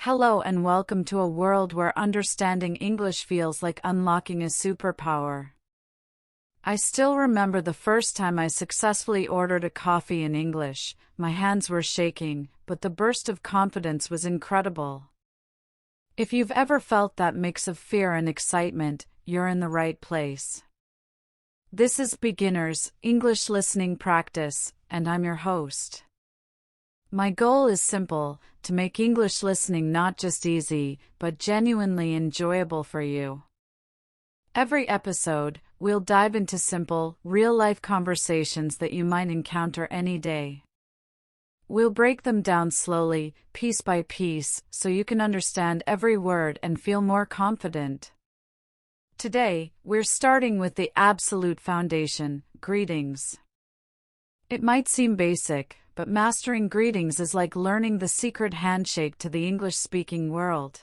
Hello and welcome to a world where understanding English feels like unlocking a superpower. I still remember the first time I successfully ordered a coffee in English. My hands were shaking, but the burst of confidence was incredible. If you've ever felt that mix of fear and excitement, you're in the right place. This is Beginner's English Listening Practice, and I'm your host. My goal is simple: to make English listening not just easy, but genuinely enjoyable for you. Every episode, we'll dive into simple, real-life conversations that you might encounter any day. We'll break them down slowly, piece by piece, so you can understand every word and feel more confident. Today, we're starting with the absolute foundation: greetings. It might seem basic, but mastering greetings is like learning the secret handshake to the English-speaking world.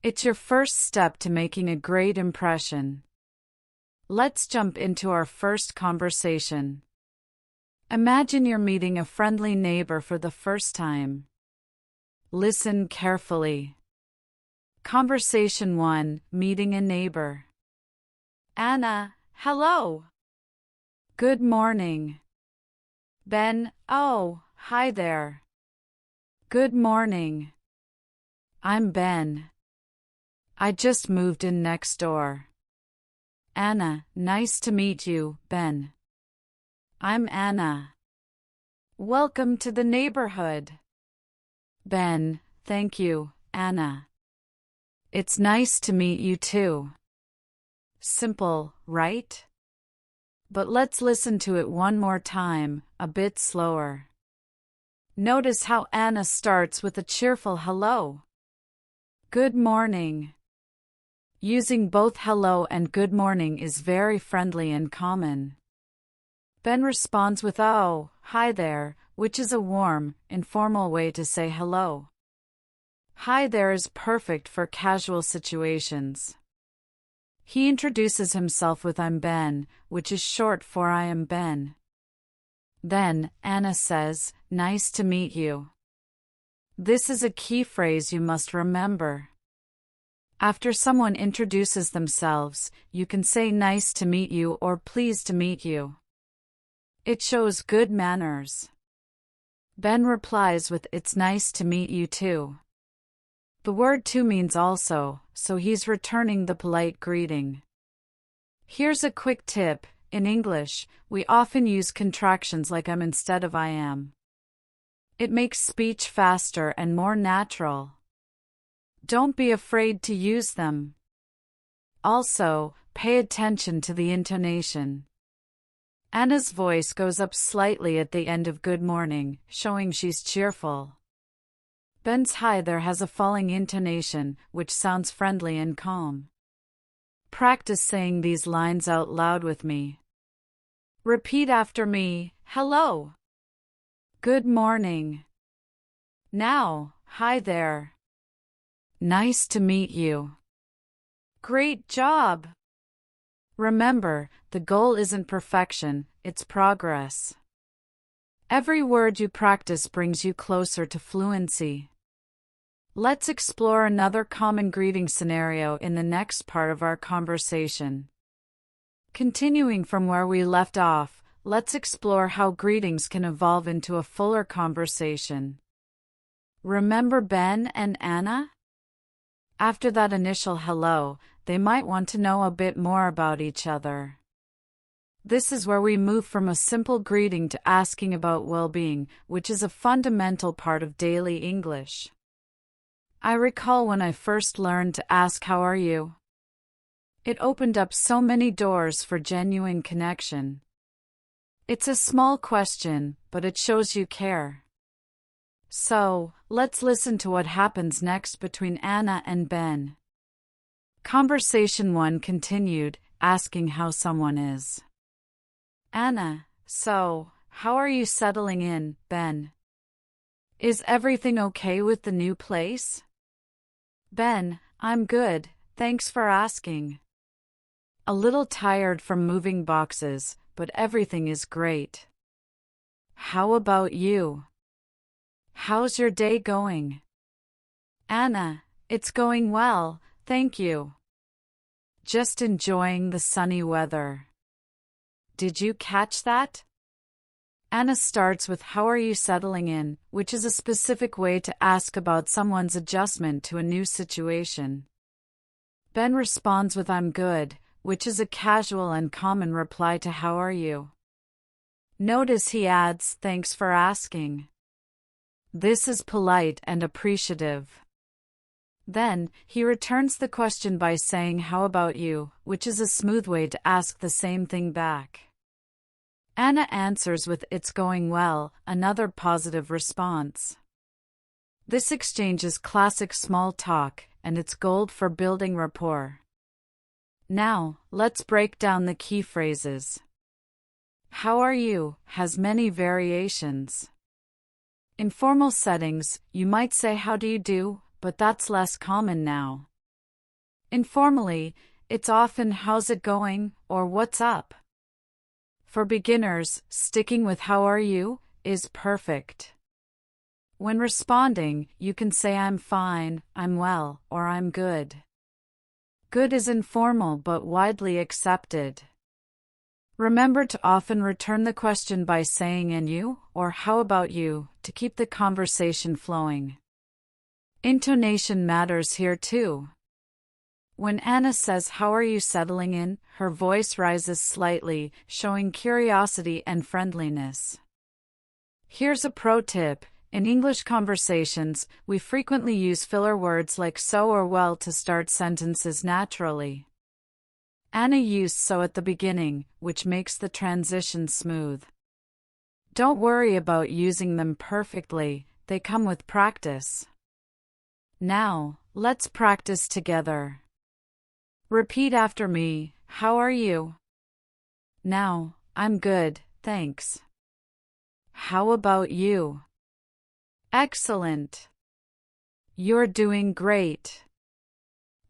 It's your first step to making a great impression. Let's jump into our first conversation. Imagine you're meeting a friendly neighbor for the first time. Listen carefully. Conversation 1: Meeting a neighbor. Anna: hello. Good morning. Ben: oh, hi there. Good morning. I'm Ben. I just moved in next door. Anna: nice to meet you, Ben. I'm Anna. Welcome to the neighborhood. Ben: thank you, Anna. It's nice to meet you too. Simple, right? But let's listen to it one more time, a bit slower. Notice how Anna starts with a cheerful hello. Good morning. Using both hello and good morning is very friendly and common. Ben responds with oh, hi there, which is a warm, informal way to say hello. Hi there is perfect for casual situations. He introduces himself with I'm Ben, which is short for I am Ben. Then, Anna says, nice to meet you. This is a key phrase you must remember. After someone introduces themselves, you can say nice to meet you or pleased to meet you. It shows good manners. Ben replies with it's nice to meet you too. The word too means also, so he's returning the polite greeting. Here's a quick tip: in English, we often use contractions like I'm instead of I am. It makes speech faster and more natural. Don't be afraid to use them. Also, pay attention to the intonation. Anna's voice goes up slightly at the end of good morning, showing she's cheerful. Ben's hi there has a falling intonation, which sounds friendly and calm. Practice saying these lines out loud with me. Repeat after me: hello. Good morning. Now, hi there. Nice to meet you. Great job. Remember, the goal isn't perfection, it's progress. Every word you practice brings you closer to fluency. Let's explore another common greeting scenario in the next part of our conversation. Continuing from where we left off, let's explore how greetings can evolve into a fuller conversation. Remember Ben and Anna? After that initial hello, they might want to know a bit more about each other. This is where we move from a simple greeting to asking about well-being, which is a fundamental part of daily English. I recall when I first learned to ask how are you? It opened up so many doors for genuine connection. It's a small question, but it shows you care. So, let's listen to what happens next between Anna and Ben. Conversation 1 continued, asking how someone is. Anna: so, how are you settling in, Ben? Is everything okay with the new place? Ben: I'm good, thanks for asking. A little tired from moving boxes, but everything is great. How about you? How's your day going? Anna, it's going well, thank you. Just enjoying the sunny weather. Did you catch that? Anna starts with how are you settling in, which is a specific way to ask about someone's adjustment to a new situation. Ben responds with I'm good, which is a casual and common reply to how are you. Notice he adds, thanks for asking. This is polite and appreciative. Then, he returns the question by saying how about you, which is a smooth way to ask the same thing back. Anna answers with it's going well, another positive response. This exchange is classic small talk, and it's gold for building rapport. Now, let's break down the key phrases. How are you has many variations. In formal settings, you might say how do you do, but that's less common now. Informally, it's often how's it going or what's up. For beginners, sticking with how are you is perfect. When responding, you can say I'm fine, I'm well, or I'm good. Good is informal but widely accepted. Remember to often return the question by saying and you, or how about you, to keep the conversation flowing. Intonation matters here too. When Anna says how are you settling in, her voice rises slightly, showing curiosity and friendliness. Here's a pro tip. In English conversations, we frequently use filler words like so or well to start sentences naturally. Anna used so at the beginning, which makes the transition smooth. Don't worry about using them perfectly, they come with practice. Now, let's practice together. Repeat after me, how are you? Now, I'm good, thanks. How about you? Excellent. You're doing great.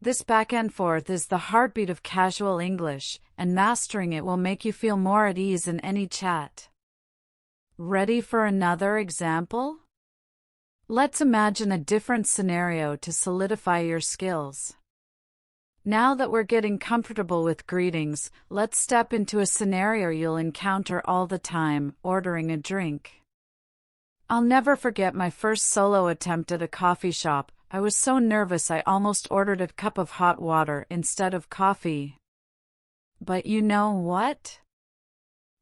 This back and forth is the heartbeat of casual English, and mastering it will make you feel more at ease in any chat. Ready for another example? Let's imagine a different scenario to solidify your skills. Now that we're getting comfortable with greetings, let's step into a scenario you'll encounter all the time, ordering a drink. I'll never forget my first solo attempt at a coffee shop. I was so nervous I almost ordered a cup of hot water instead of coffee. But you know what?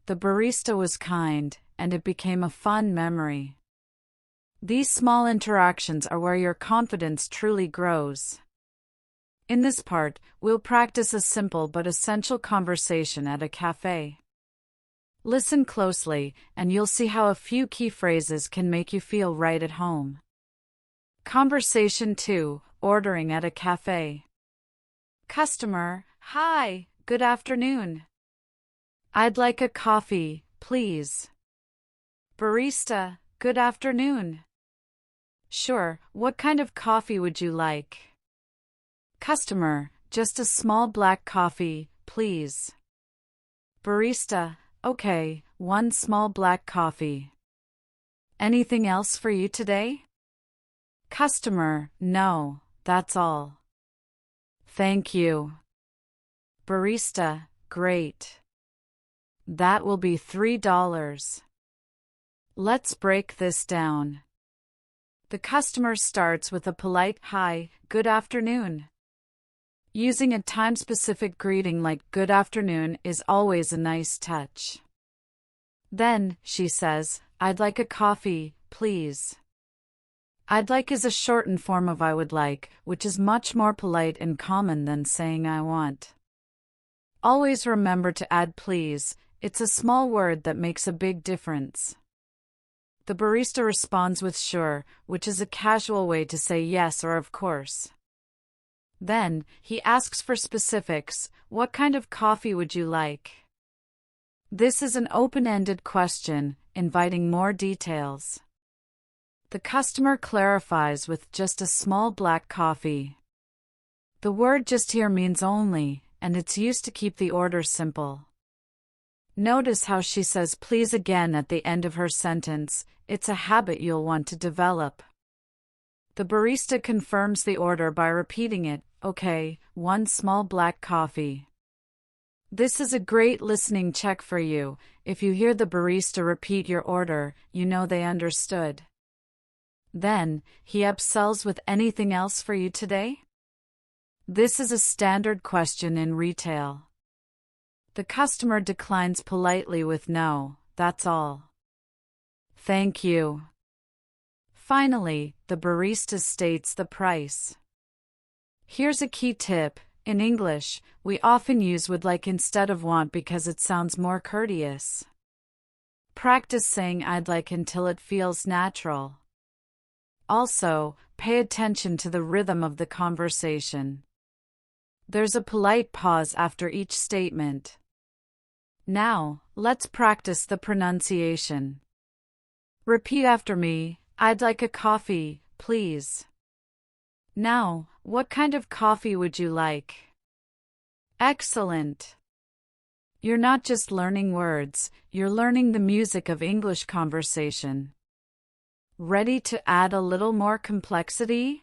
The barista was kind, and it became a fun memory. These small interactions are where your confidence truly grows. In this part, we'll practice a simple but essential conversation at a café. Listen closely, and you'll see how a few key phrases can make you feel right at home. Conversation 2, ordering at a café. Customer, hi, good afternoon. I'd like a coffee, please. Barista, good afternoon. Sure, what kind of coffee would you like? Customer, just a small black coffee, please. Barista, okay, one small black coffee. Anything else for you today? Customer, no, that's all. Thank you. Barista, great. That will be $3. Let's break this down. The customer starts with a polite, hi, good afternoon. Using a time-specific greeting like good afternoon is always a nice touch. Then, she says, I'd like a coffee, please. I'd like is a shortened form of I would like, which is much more polite and common than saying I want. Always remember to add please, it's a small word that makes a big difference. The barista responds with sure, which is a casual way to say yes or of course. Then, he asks for specifics, what kind of coffee would you like? This is an open-ended question, inviting more details. The customer clarifies with just a small black coffee. The word just here means only, and it's used to keep the order simple. Notice how she says please again at the end of her sentence, it's a habit you'll want to develop. The barista confirms the order by repeating it, okay, 1 small black coffee. This is a great listening check for you. If you hear the barista repeat your order, you know they understood. Then, he upsells with anything else for you today? This is a standard question in retail. The customer declines politely with no, that's all. Thank you. Finally, the barista states the price. Here's a key tip. In English, we often use would like instead of want because it sounds more courteous. Practice saying I'd like until it feels natural. Also, pay attention to the rhythm of the conversation. There's a polite pause after each statement. Now, let's practice the pronunciation. Repeat after me, I'd like a coffee, please. Now, what kind of coffee would you like? Excellent. You're not just learning words, you're learning the music of English conversation. Ready to add a little more complexity?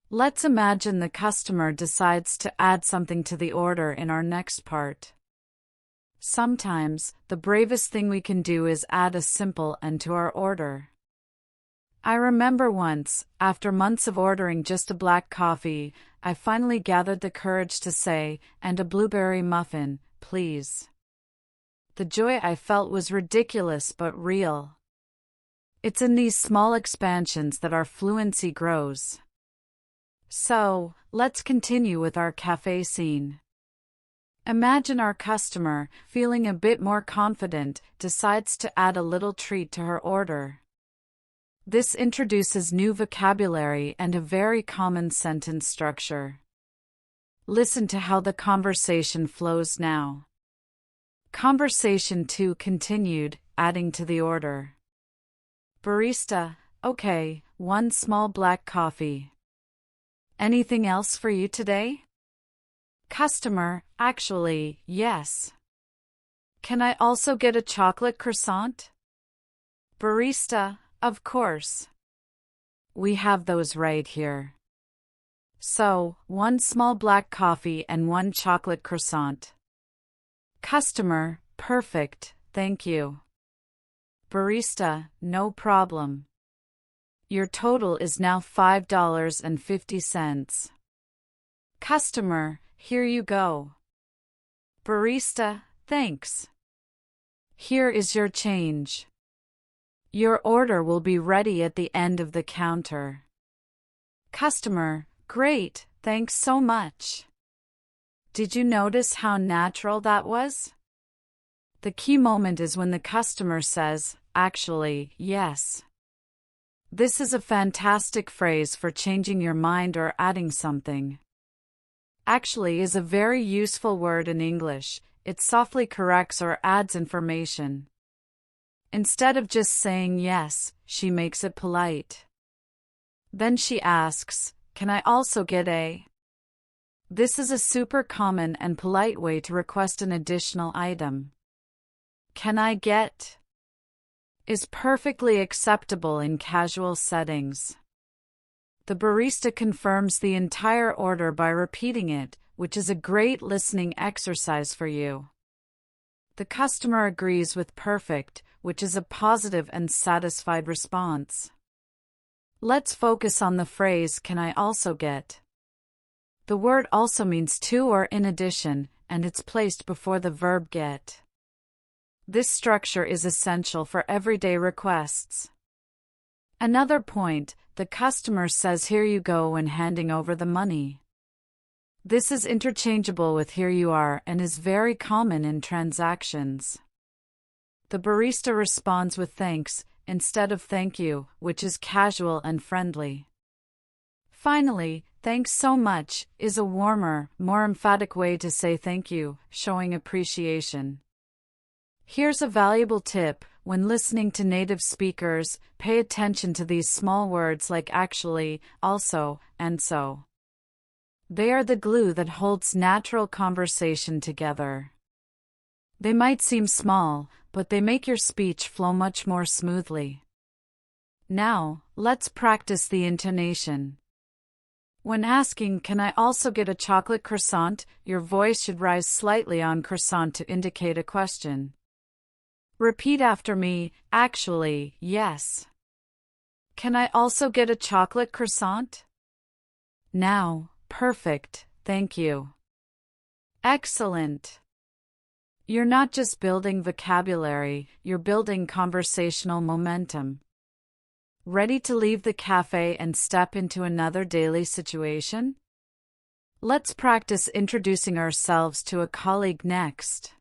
Let's imagine the customer decides to add something to the order in our next part. Sometimes, the bravest thing we can do is add a simple "and" to our order. I remember once, after months of ordering just a black coffee, I finally gathered the courage to say, "and a blueberry muffin, please." The joy I felt was ridiculous but real. It's in these small expansions that our fluency grows. So, let's continue with our café scene. Imagine our customer, feeling a bit more confident, decides to add a little treat to her order. This introduces new vocabulary and a very common sentence structure. Listen to how the conversation flows now. Conversation 2 continued, adding to the order. Barista, okay, 1 small black coffee. Anything else for you today? Customer, actually, yes. Can I also get a chocolate croissant? Barista, of course. We have those right here. So, 1 small black coffee and 1 chocolate croissant. Customer, perfect, thank you. Barista, no problem. Your total is now $5.50. Customer, here you go. Barista, thanks. Here is your change. Your order will be ready at the end of the counter. Customer, great, thanks so much. Did you notice how natural that was? The key moment is when the customer says, actually, yes. This is a fantastic phrase for changing your mind or adding something. Actually is a very useful word in English. It softly corrects or adds information. Instead of just saying yes, she makes it polite. Then she asks, can I also get a? This is a super common and polite way to request an additional item. Can I get? Is perfectly acceptable in casual settings. The barista confirms the entire order by repeating it, which is a great listening exercise for you. The customer agrees with perfect, which is a positive and satisfied response. Let's focus on the phrase, can I also get? The word also means to or in addition, and it's placed before the verb get. This structure is essential for everyday requests. Another point, the customer says here you go when handing over the money. This is interchangeable with here you are and is very common in transactions. The barista responds with thanks, instead of thank you, which is casual and friendly. Finally, thanks so much is a warmer, more emphatic way to say thank you, showing appreciation. Here's a valuable tip. When listening to native speakers, pay attention to these small words like actually, also, and so. They are the glue that holds natural conversation together. They might seem small, but they make your speech flow much more smoothly. Now, let's practice the intonation. When asking, "Can I also get a chocolate croissant?" your voice should rise slightly on croissant to indicate a question. Repeat after me, "Actually, yes. Can I also get a chocolate croissant?" Now, perfect, thank you. Excellent. You're not just building vocabulary, you're building conversational momentum. Ready to leave the cafe and step into another daily situation? Let's practice introducing ourselves to a colleague next.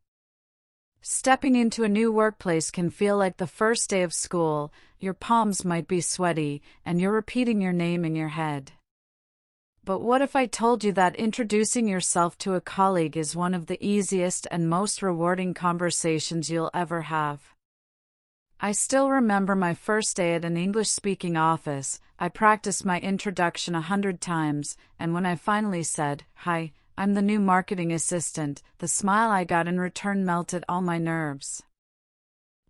Stepping into a new workplace can feel like the first day of school. Your palms might be sweaty, and you're repeating your name in your head. But what if I told you that introducing yourself to a colleague is one of the easiest and most rewarding conversations you'll ever have? I still remember my first day at an English-speaking office. I practiced my introduction 100 times, and when I finally said, "Hi, I'm the new marketing assistant," the smile I got in return melted all my nerves.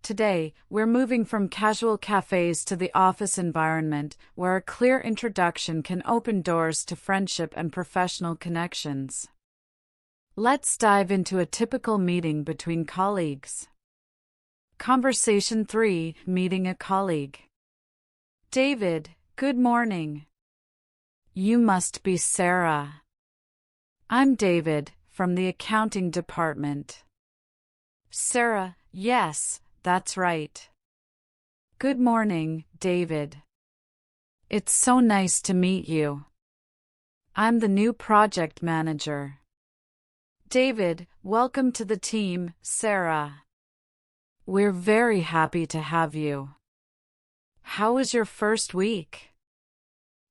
Today, we're moving from casual cafes to the office environment, where a clear introduction can open doors to friendship and professional connections. Let's dive into a typical meeting between colleagues. Conversation 3, Meeting a Colleague. David, good morning. You must be Sarah. I'm David, from the accounting department. Sarah, yes, that's right. Good morning, David. It's so nice to meet you. I'm the new project manager. David, welcome to the team, Sarah. We're very happy to have you. How was your first week?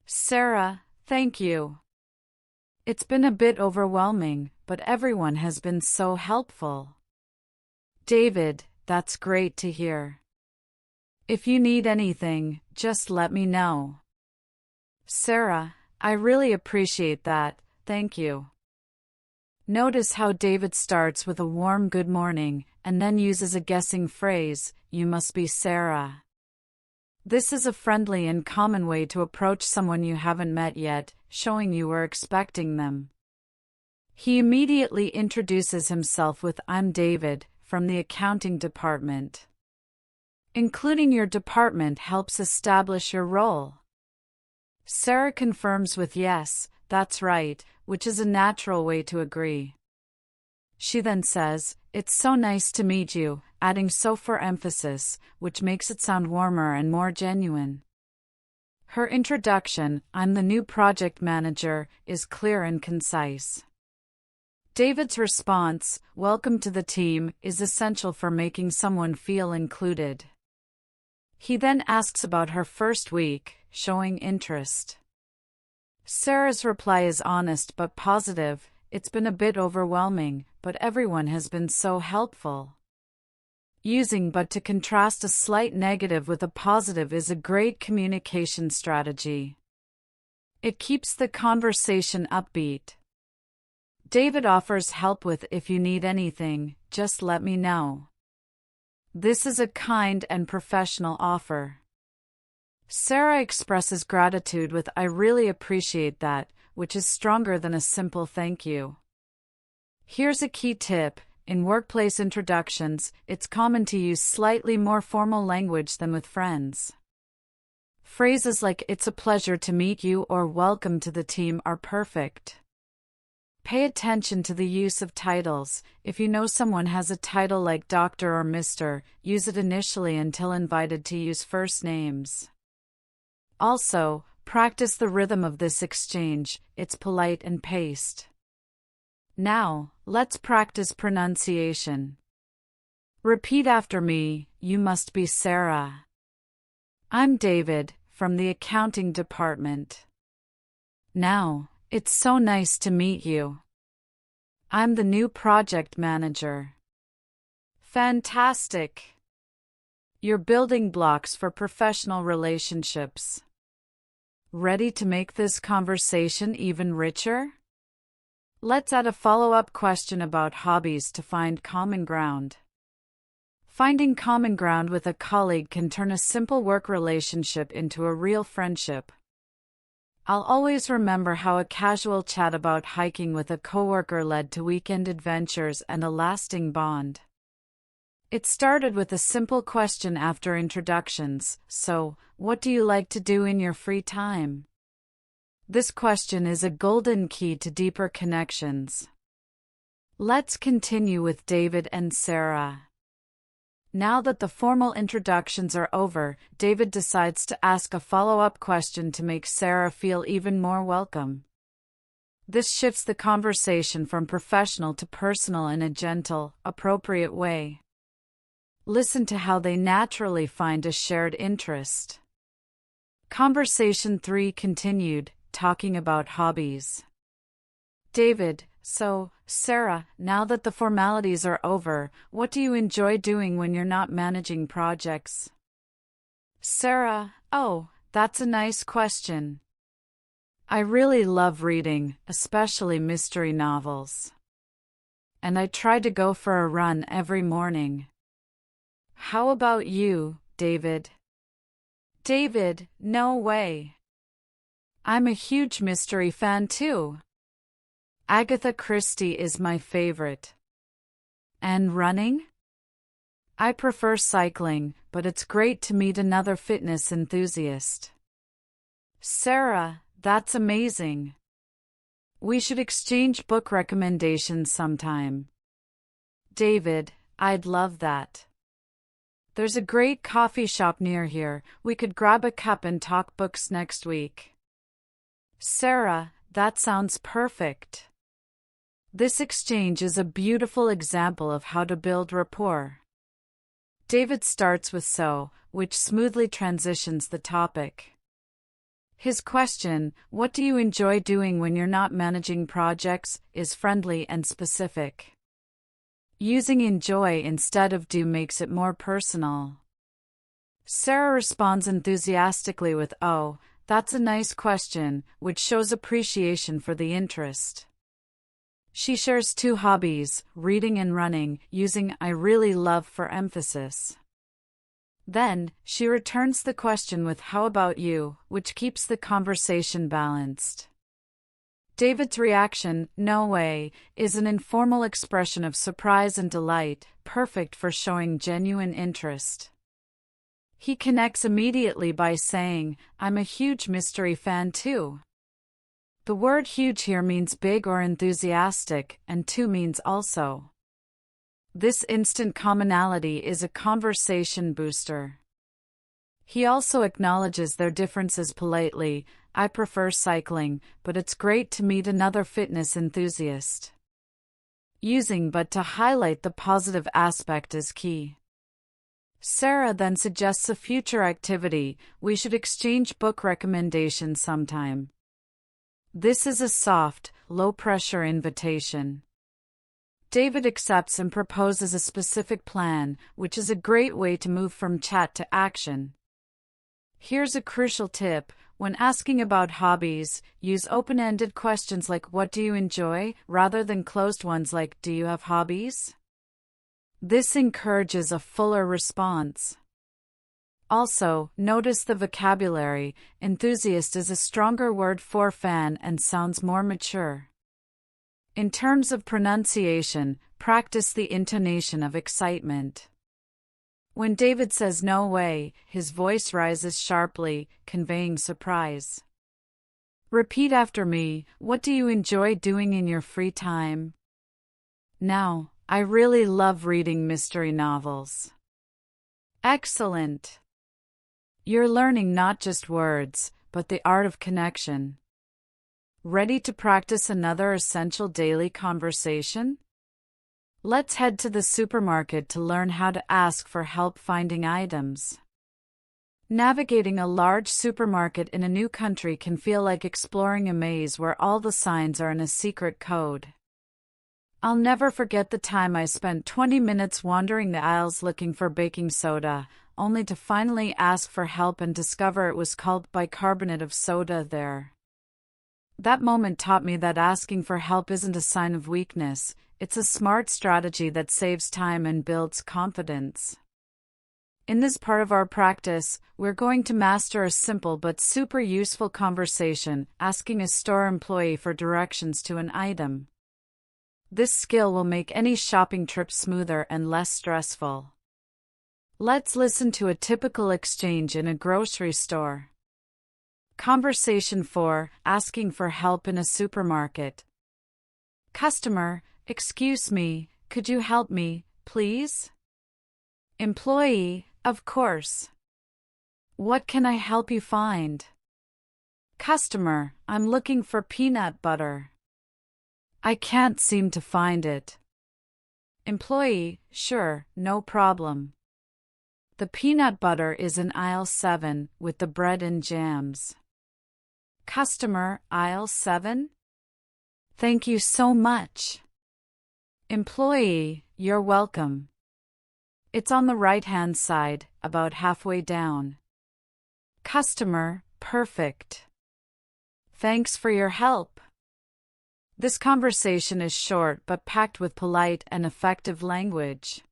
Sarah, thank you. It's been a bit overwhelming, but everyone has been so helpful. David, that's great to hear. If you need anything, just let me know. Sarah, I really appreciate that, thank you. Notice how David starts with a warm good morning, and then uses a guessing phrase, "You must be Sarah." This is a friendly and common way to approach someone you haven't met yet, showing you were expecting them. He immediately introduces himself with, "I'm David, from the accounting department." Including your department helps establish your role. Sarah confirms with, "Yes, that's right," which is a natural way to agree. She then says, "It's so nice to meet you," adding "so" for emphasis, which makes it sound warmer and more genuine. Her introduction, "I'm the new project manager," is clear and concise. David's response, "Welcome to the team," is essential for making someone feel included. He then asks about her first week, showing interest. Sarah's reply is honest but positive. "It's been a bit overwhelming, but everyone has been so helpful." Using "but" to contrast a slight negative with a positive is a great communication strategy. It keeps the conversation upbeat. David offers help with, "If you need anything, just let me know." This is a kind and professional offer. Sarah expresses gratitude with, "I really appreciate that," which is stronger than a simple thank you. Here's a key tip. In workplace introductions, it's common to use slightly more formal language than with friends. Phrases like "It's a pleasure to meet you" or "Welcome to the team" are perfect. Pay attention to the use of titles. If you know someone has a title like Dr. or Mr., use it initially until invited to use first names. Also, practice the rhythm of this exchange. It's polite and paced. Now, let's practice pronunciation. Repeat after me, "You must be Sarah." I'm David, from the accounting department. Now, "It's so nice to meet you." I'm the new project manager. Fantastic! You're building blocks for professional relationships. Ready to make this conversation even richer? Let's add a follow-up question about hobbies to find common ground. Finding common ground with a colleague can turn a simple work relationship into a real friendship. I'll always remember how a casual chat about hiking with a coworker led to weekend adventures and a lasting bond. It started with a simple question after introductions: "So, what do you like to do in your free time?" This question is a golden key to deeper connections. Let's continue with David and Sarah. Now that the formal introductions are over, David decides to ask a follow-up question to make Sarah feel even more welcome. This shifts the conversation from professional to personal in a gentle, appropriate way. Listen to how they naturally find a shared interest. Conversation 3 continued, talking about hobbies. David: "So, Sarah, now that the formalities are over, what do you enjoy doing when you're not managing projects?" Sarah: "Oh, that's a nice question. I really love reading, especially mystery novels. And I try to go for a run every morning." How about you, David? David: "No way. I'm a huge mystery fan too. Agatha Christie is my favorite." And running? I prefer cycling, but it's great to meet another fitness enthusiast. Sarah: "That's amazing. We should exchange book recommendations sometime." David: "I'd love that. There's a great coffee shop near here. We could grab a cup and talk books next week." Sarah: "That sounds perfect." This exchange is a beautiful example of how to build rapport. David starts with "so," which smoothly transitions the topic. His question, "What do you enjoy doing when you're not managing projects?" is friendly and specific. Using enjoy instead of do makes it more personal. Sarah responds enthusiastically with "Oh, that's a nice question," which shows appreciation for the interest. She shares 2 hobbies, reading and running, using "I really love" for emphasis. Then, she returns the question with "How about you?" which keeps the conversation balanced. David's reaction, "No way," is an informal expression of surprise and delight, perfect for showing genuine interest. He connects immediately by saying, "I'm a huge mystery fan too." The word huge here means big or enthusiastic, and too means also. This instant commonality is a conversation booster. He also acknowledges their differences politely. "I prefer cycling, but it's great to meet another fitness enthusiast." Using "but" to highlight the positive aspect is key. Sarah then suggests a future activity: "We should exchange book recommendations sometime." This is a soft, low-pressure invitation. David accepts and proposes a specific plan, which is a great way to move from chat to action. Here's a crucial tip: when asking about hobbies, use open-ended questions like "What do you enjoy?" rather than closed ones like "Do you have hobbies?" This encourages a fuller response. Also, notice the vocabulary. Enthusiast is a stronger word for fan and sounds more mature. In terms of pronunciation, practice the intonation of excitement. When David says "no way," his voice rises sharply, conveying surprise. Repeat after me: "What do you enjoy doing in your free time?" Now, "I really love reading mystery novels." Excellent! You're learning not just words, but the art of connection. Ready to practice another essential daily conversation? Let's head to the supermarket to learn how to ask for help finding items. Navigating a large supermarket in a new country can feel like exploring a maze where all the signs are in a secret code. I'll never forget the time I spent 20 minutes wandering the aisles looking for baking soda, only to finally ask for help and discover it was called bicarbonate of soda there. That moment taught me that asking for help isn't a sign of weakness, it's a smart strategy that saves time and builds confidence. In this part of our practice, we're going to master a simple but super useful conversation, asking a store employee for directions to an item. This skill will make any shopping trip smoother and less stressful. Let's listen to a typical exchange in a grocery store. Conversation 4, asking for help in a supermarket. Customer, excuse me, could you help me, please? Employee, of course. What can I help you find? Customer, I'm looking for peanut butter. I can't seem to find it. Employee, sure, no problem. The peanut butter is in aisle 7 with the bread and jams. Customer, aisle 7? Thank you so much. Employee, you're welcome. It's on the right-hand side, about halfway down. Customer, perfect. Thanks for your help. This conversation is short but packed with polite and effective language.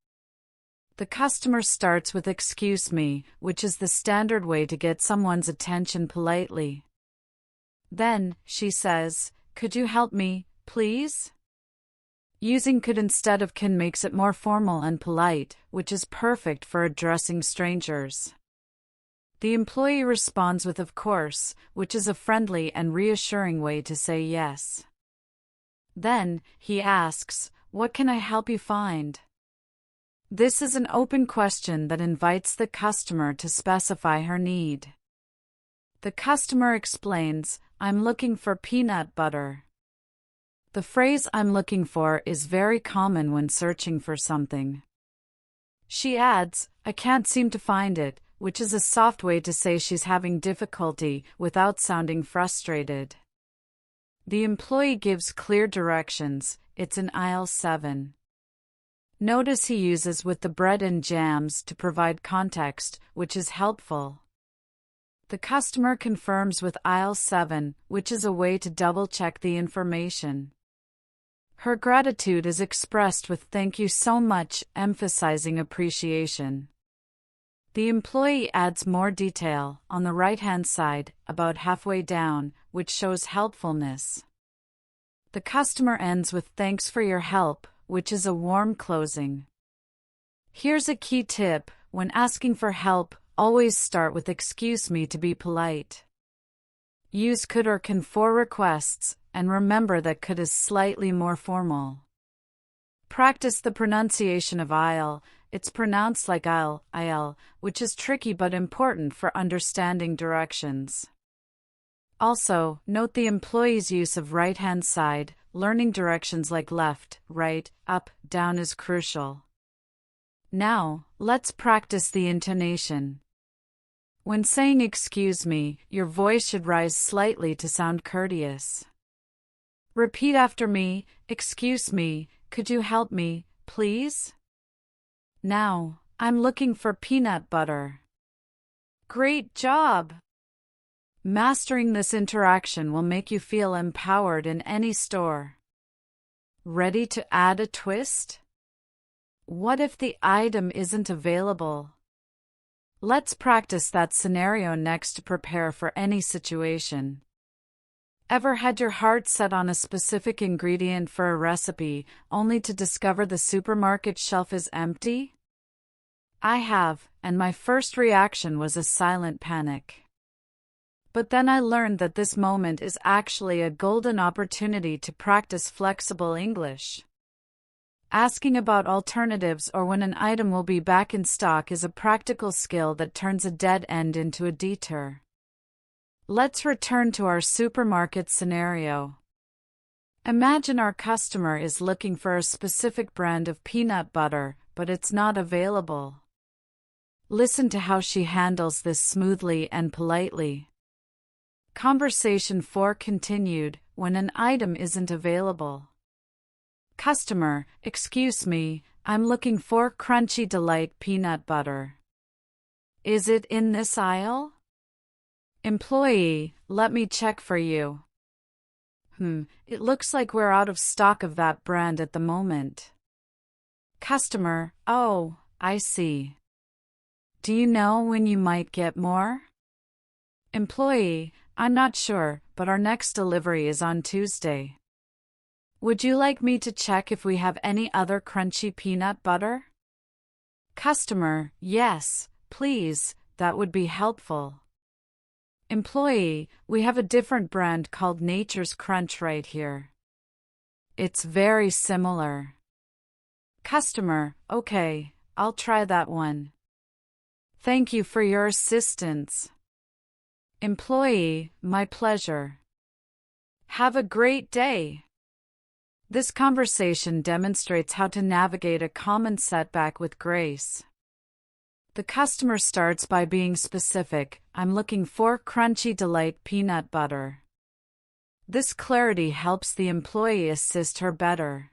The customer starts with "excuse me," which is the standard way to get someone's attention politely. Then, she says, "Could you help me, please?" Using could instead of can makes it more formal and polite, which is perfect for addressing strangers. The employee responds with "of course," which is a friendly and reassuring way to say yes. Then, he asks, "What can I help you find?" This is an open question that invites the customer to specify her need. The customer explains, "I'm looking for peanut butter." The phrase "I'm looking for" is very common when searching for something. She adds, "I can't seem to find it," which is a soft way to say she's having difficulty without sounding frustrated. The employee gives clear directions, it's in aisle 7. Notice he uses "with the bread and jams" to provide context, which is helpful. The customer confirms with aisle 7, which is a way to double-check the information. Her gratitude is expressed with "thank you so much," emphasizing appreciation. The employee adds more detail, on the right-hand side, about halfway down, which shows helpfulness. The customer ends with "thanks for your help," which is a warm closing. Here's a key tip: when asking for help, always start with "excuse me" to be polite. Use could or can for requests, and remember that could is slightly more formal. Practice the pronunciation of aisle. It's pronounced like aisle, which is tricky but important for understanding directions. Also, note the employee's use of right-hand side. Learning directions like left, right, up, down is crucial. Now, let's practice the intonation. When saying "excuse me," your voice should rise slightly to sound courteous. Repeat after me, "Excuse me, could you help me, please?" Now, "I'm looking for peanut butter." Great job! Mastering this interaction will make you feel empowered in any store. Ready to add a twist? What if the item isn't available? Let's practice that scenario next to prepare for any situation. Ever had your heart set on a specific ingredient for a recipe, only to discover the supermarket shelf is empty? I have, and my first reaction was a silent panic. But then I learned that this moment is actually a golden opportunity to practice flexible English. Asking about alternatives or when an item will be back in stock is a practical skill that turns a dead end into a detour. Let's return to our supermarket scenario. Imagine our customer is looking for a specific brand of peanut butter, but it's not available. Listen to how she handles this smoothly and politely. Conversation 4 continued, when an item isn't available. Customer, excuse me, I'm looking for Crunchy Delight peanut butter. Is it in this aisle? Employee, let me check for you. It looks like we're out of stock of that brand at the moment. Customer, oh, I see. Do you know when you might get more? Employee, I'm not sure, but our next delivery is on Tuesday. Would you like me to check if we have any other crunchy peanut butter? Customer, yes, please, that would be helpful. Employee, we have a different brand called Nature's Crunch right here. It's very similar. Customer, okay, I'll try that one. Thank you for your assistance. Employee, my pleasure. Have a great day. This conversation demonstrates how to navigate a common setback with grace. The customer starts by being specific. I'm looking for Crunchy Delight peanut butter. This clarity helps the employee assist her better.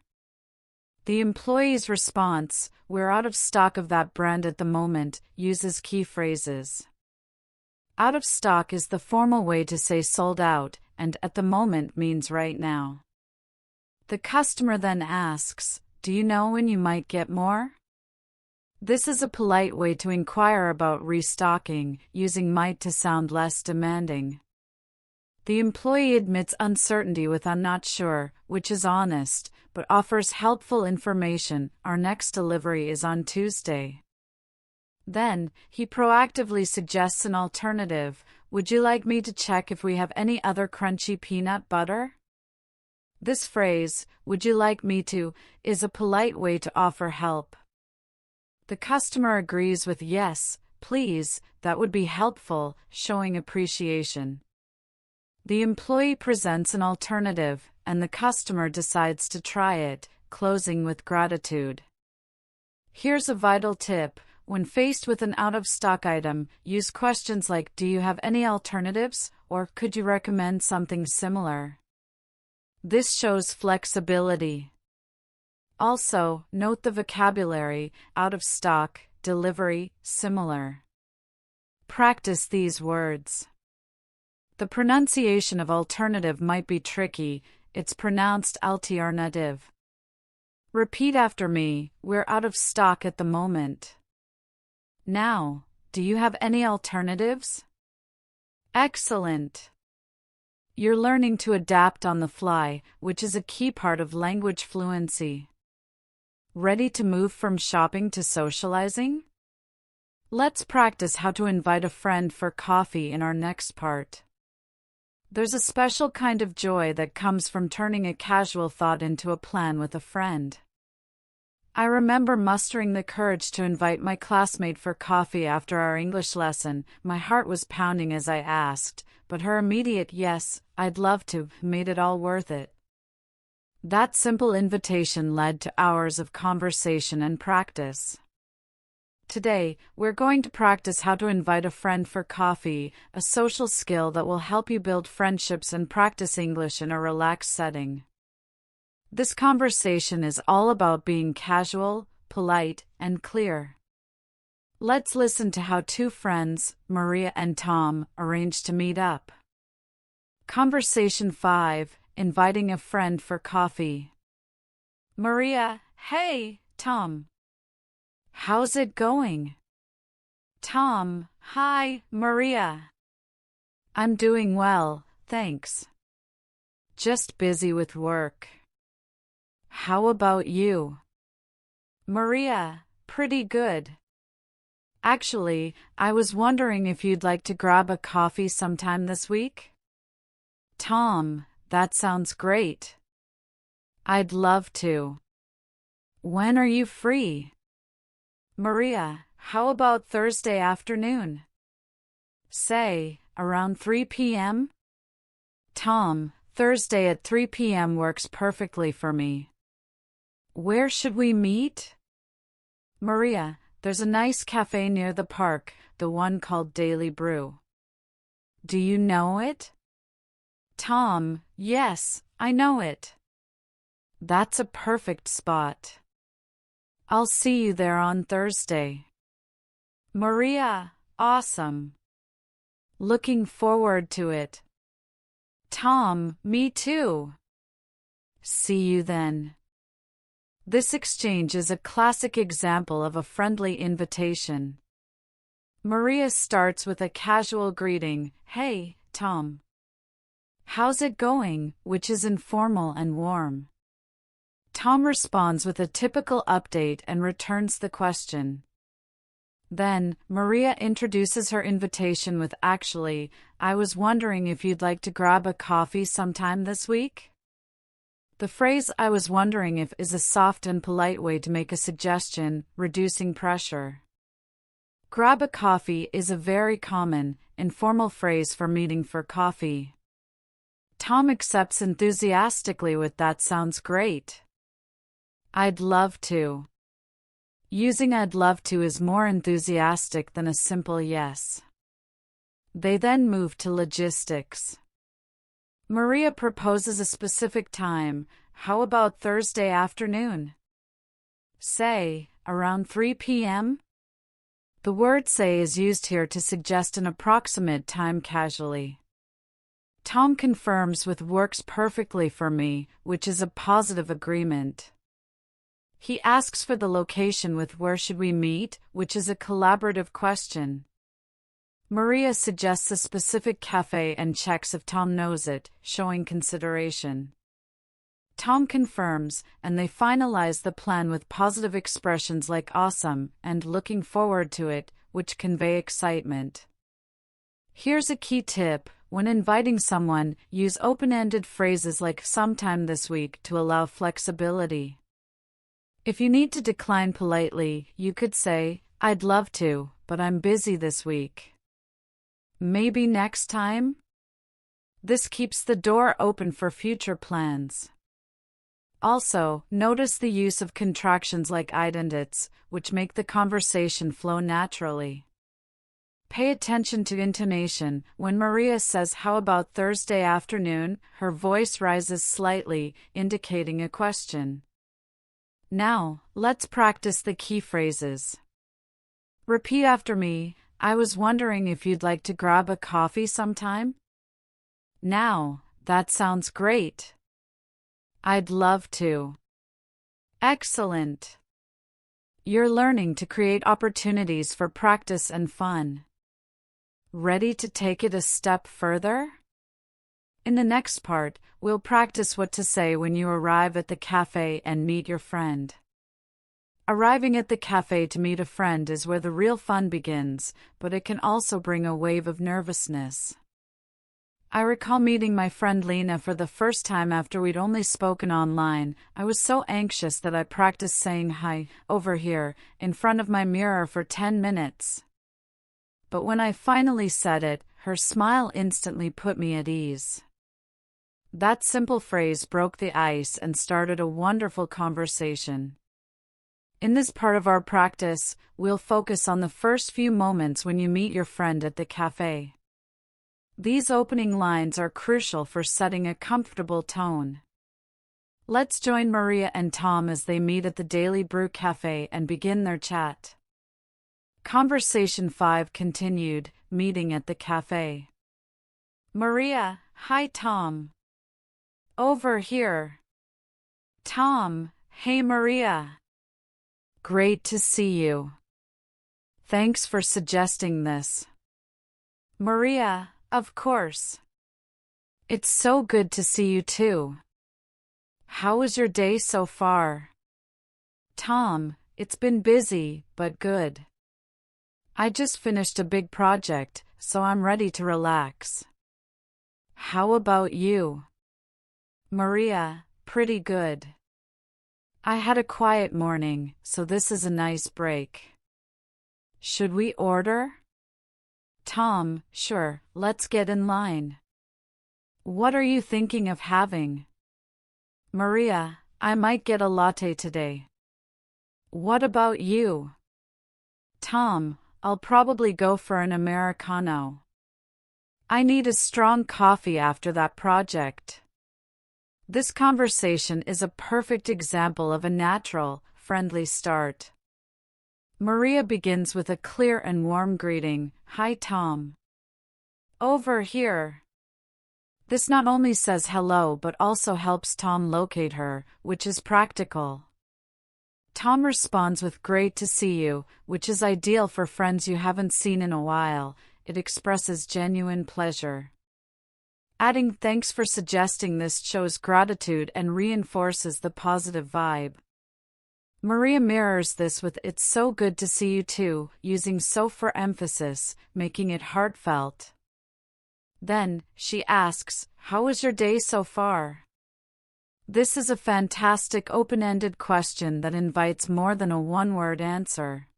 The employee's response, we're out of stock of that brand at the moment, uses key phrases. Out of stock is the formal way to say sold out, and at the moment means right now. The customer then asks, do you know when you might get more? This is a polite way to inquire about restocking, using might to sound less demanding. The employee admits uncertainty with I'm not sure, which is honest, but offers helpful information. Our next delivery is on Tuesday. Then, he proactively suggests an alternative. Would you like me to check if we have any other crunchy peanut butter? This phrase, would you like me to, is a polite way to offer help. The customer agrees with yes, please, that would be helpful, showing appreciation. The employee presents an alternative, and the customer decides to try it, closing with gratitude. Here's a vital tip. When faced with an out-of-stock item, use questions like, do you have any alternatives, or could you recommend something similar? This shows flexibility. Also, note the vocabulary, out of stock, delivery, similar. Practice these words. The pronunciation of alternative might be tricky, it's pronounced alternative. Repeat after me, we're out of stock at the moment. Now, do you have any alternatives? Excellent. You're learning to adapt on the fly, which is a key part of language fluency. Ready to move from shopping to socializing? Let's practice how to invite a friend for coffee in our next part. There's a special kind of joy that comes from turning a casual thought into a plan with a friend. I remember mustering the courage to invite my classmate for coffee after our English lesson. My heart was pounding as I asked, but her immediate yes, I'd love to, made it all worth it. That simple invitation led to hours of conversation and practice. Today, we're going to practice how to invite a friend for coffee, a social skill that will help you build friendships and practice English in a relaxed setting. This conversation is all about being casual, polite, and clear. Let's listen to how two friends, Maria and Tom, arranged to meet up. Conversation 5. Inviting a friend for coffee. Maria, hey, Tom. How's it going? Tom, hi, Maria. I'm doing well, thanks. Just busy with work. How about you? Maria, pretty good. Actually, I was wondering if you'd like to grab a coffee sometime this week? Tom, that sounds great. I'd love to. When are you free? Maria, how about Thursday afternoon? Say, around 3 p.m.? Tom, Thursday at 3 p.m. works perfectly for me. Where should we meet? Maria, there's a nice cafe near the park, the one called Daily Brew. Do you know it? Tom, yes, I know it. That's a perfect spot. I'll see you there on Thursday. Maria, awesome. Looking forward to it. Tom, me too. See you then. This exchange is a classic example of a friendly invitation. Maria starts with a casual greeting, "Hey, Tom. How's it going?" which is informal and warm. Tom responds with a typical update and returns the question. Then, Maria introduces her invitation with, "Actually, I was wondering if you'd like to grab a coffee sometime this week?" The phrase "I was wondering if" is a soft and polite way to make a suggestion, reducing pressure. Grab a coffee is a very common, informal phrase for meeting for coffee. Tom accepts enthusiastically with, "That sounds great. I'd love to." Using "I'd love to" is more enthusiastic than a simple yes. They then move to logistics. Maria proposes a specific time. "How about Thursday afternoon? Say, around 3 p.m.? The word "say" is used here to suggest an approximate time casually. Tom confirms with, "Works perfectly for me," which is a positive agreement. He asks for the location with, "Where should we meet?" which is a collaborative question. Maria suggests a specific café and checks if Tom knows it, showing consideration. Tom confirms, and they finalize the plan with positive expressions like "awesome" and "looking forward to it," which convey excitement. Here's a key tip. When inviting someone, use open-ended phrases like "sometime this week" to allow flexibility. If you need to decline politely, you could say, "I'd love to, but I'm busy this week. Maybe next time?" This keeps the door open for future plans. Also, notice the use of contractions like "I'd" and "it's," which make the conversation flow naturally. Pay attention to intonation. When Maria says, "How about Thursday afternoon?" her voice rises slightly, indicating a question. Now, let's practice the key phrases. Repeat after me. "I was wondering if you'd like to grab a coffee sometime?" Now, "That sounds great. I'd love to." Excellent. You're learning to create opportunities for practice and fun. Ready to take it a step further? In the next part, we'll practice what to say when you arrive at the cafe and meet your friend. Arriving at the cafe to meet a friend is where the real fun begins, but it can also bring a wave of nervousness. I recall meeting my friend Lena for the first time after we'd only spoken online. I was so anxious that I practiced saying "Hi, over here," in front of my mirror for 10 minutes. But when I finally said it, her smile instantly put me at ease. That simple phrase broke the ice and started a wonderful conversation. In this part of our practice, we'll focus on the first few moments when you meet your friend at the cafe. These opening lines are crucial for setting a comfortable tone. Let's join Maria and Tom as they meet at the Daily Brew Cafe and begin their chat. Conversation 5 continued, meeting at the cafe. Maria: "Hi Tom. Over here." Tom: "Hey Maria. Great to see you. Thanks for suggesting this." Maria: "Of course. It's so good to see you too. How was your day so far?" Tom: "It's been busy, but good. I just finished a big project, so I'm ready to relax. How about you?" Maria: "Pretty good. I had a quiet morning, so this is a nice break. Should we order?" Tom: "Sure, let's get in line. What are you thinking of having?" Maria: "I might get a latte today. What about you?" Tom: "I'll probably go for an Americano. I need a strong coffee after that project." This conversation is a perfect example of a natural, friendly start. Maria begins with a clear and warm greeting, "Hi Tom. Over here." This not only says hello but also helps Tom locate her, which is practical. Tom responds with "Great to see you," which is ideal for friends you haven't seen in a while. It expresses genuine pleasure. Adding "Thanks for suggesting this" shows gratitude and reinforces the positive vibe. Maria mirrors this with "It's so good to see you too," using "so" for emphasis, making it heartfelt. Then, she asks, "How was your day so far?" This is a fantastic open-ended question that invites more than a one-word answer.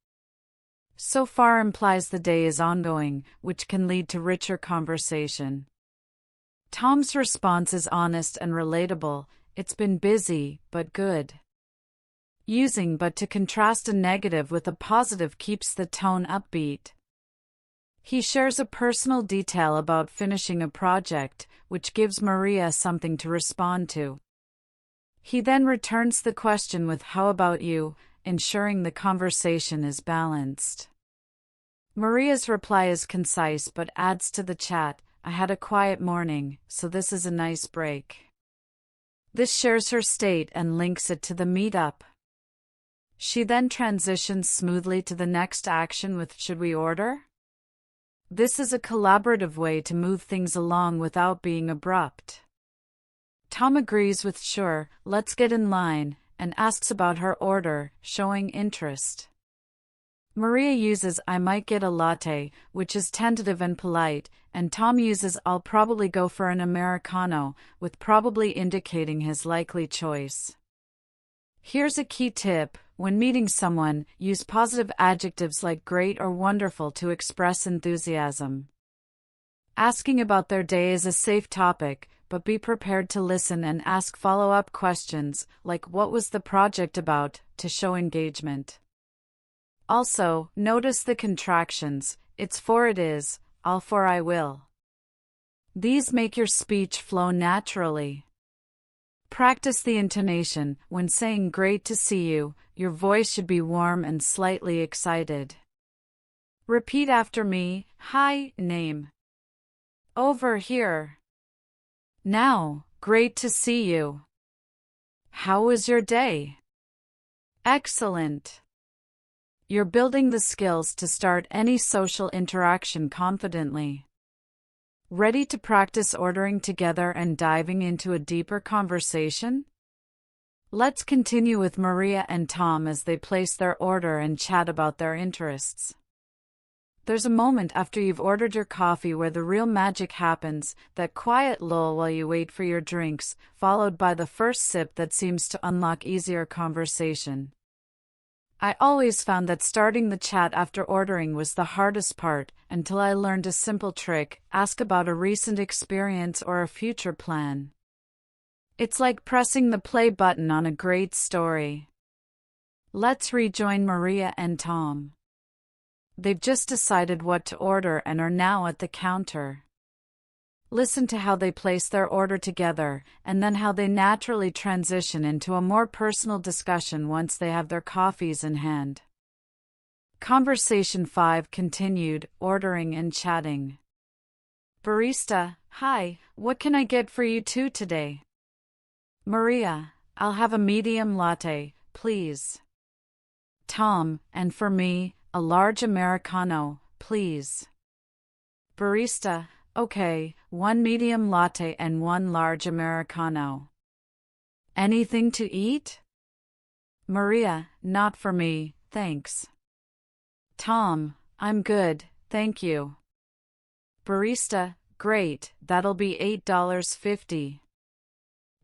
"So far" implies the day is ongoing, which can lead to richer conversation. Tom's response is honest and relatable. "It's been busy, but good." Using "but" to contrast a negative with a positive keeps the tone upbeat. He shares a personal detail about finishing a project, which gives Maria something to respond to. He then returns the question with "How about you?" ensuring the conversation is balanced. Maria's reply is concise but adds to the chat, "I had a quiet morning, so this is a nice break." This shares her state and links it to the meetup. She then transitions smoothly to the next action with "Should we order?" This is a collaborative way to move things along without being abrupt. Tom agrees with "Sure, let's get in line," and asks about her order, showing interest. Maria uses "I might get a latte," which is tentative and polite, and Tom uses "I'll probably go for an Americano," with probably indicating his likely choice. Here's a key tip: when meeting someone, use positive adjectives like "great" or "wonderful" to express enthusiasm. Asking about their day is a safe topic, but be prepared to listen and ask follow-up questions, like "What was the project about?" to show engagement. Also, notice the contractions: "It's for," "it is," "I'll," "for," "I will." These make your speech flow naturally. Practice the intonation. When saying "Great to see you," your voice should be warm and slightly excited. Repeat after me. "Hi, name. Over here. Now, great to see you. How was your day?" Excellent. You're building the skills to start any social interaction confidently. Ready to practice ordering together and diving into a deeper conversation? Let's continue with Maria and Tom as they place their order and chat about their interests. There's a moment after you've ordered your coffee where the real magic happens, that quiet lull while you wait for your drinks, followed by the first sip that seems to unlock easier conversation. I always found that starting the chat after ordering was the hardest part, until I learned a simple trick: ask about a recent experience or a future plan. It's like pressing the play button on a great story. Let's rejoin Maria and Tom. They've just decided what to order and are now at the counter. Listen to how they place their order together, and then how they naturally transition into a more personal discussion once they have their coffees in hand. Conversation 5 continued, ordering and chatting. Barista: "Hi, what can I get for you two today?" Maria: "I'll have a medium latte, please." Tom: "And for me, a large Americano, please." Barista: "Okay, one medium latte and one large Americano." Anything to eat? Maria: "Not for me, thanks." Tom: "I'm good, thank you." Barista: "Great, that'll be $8.50.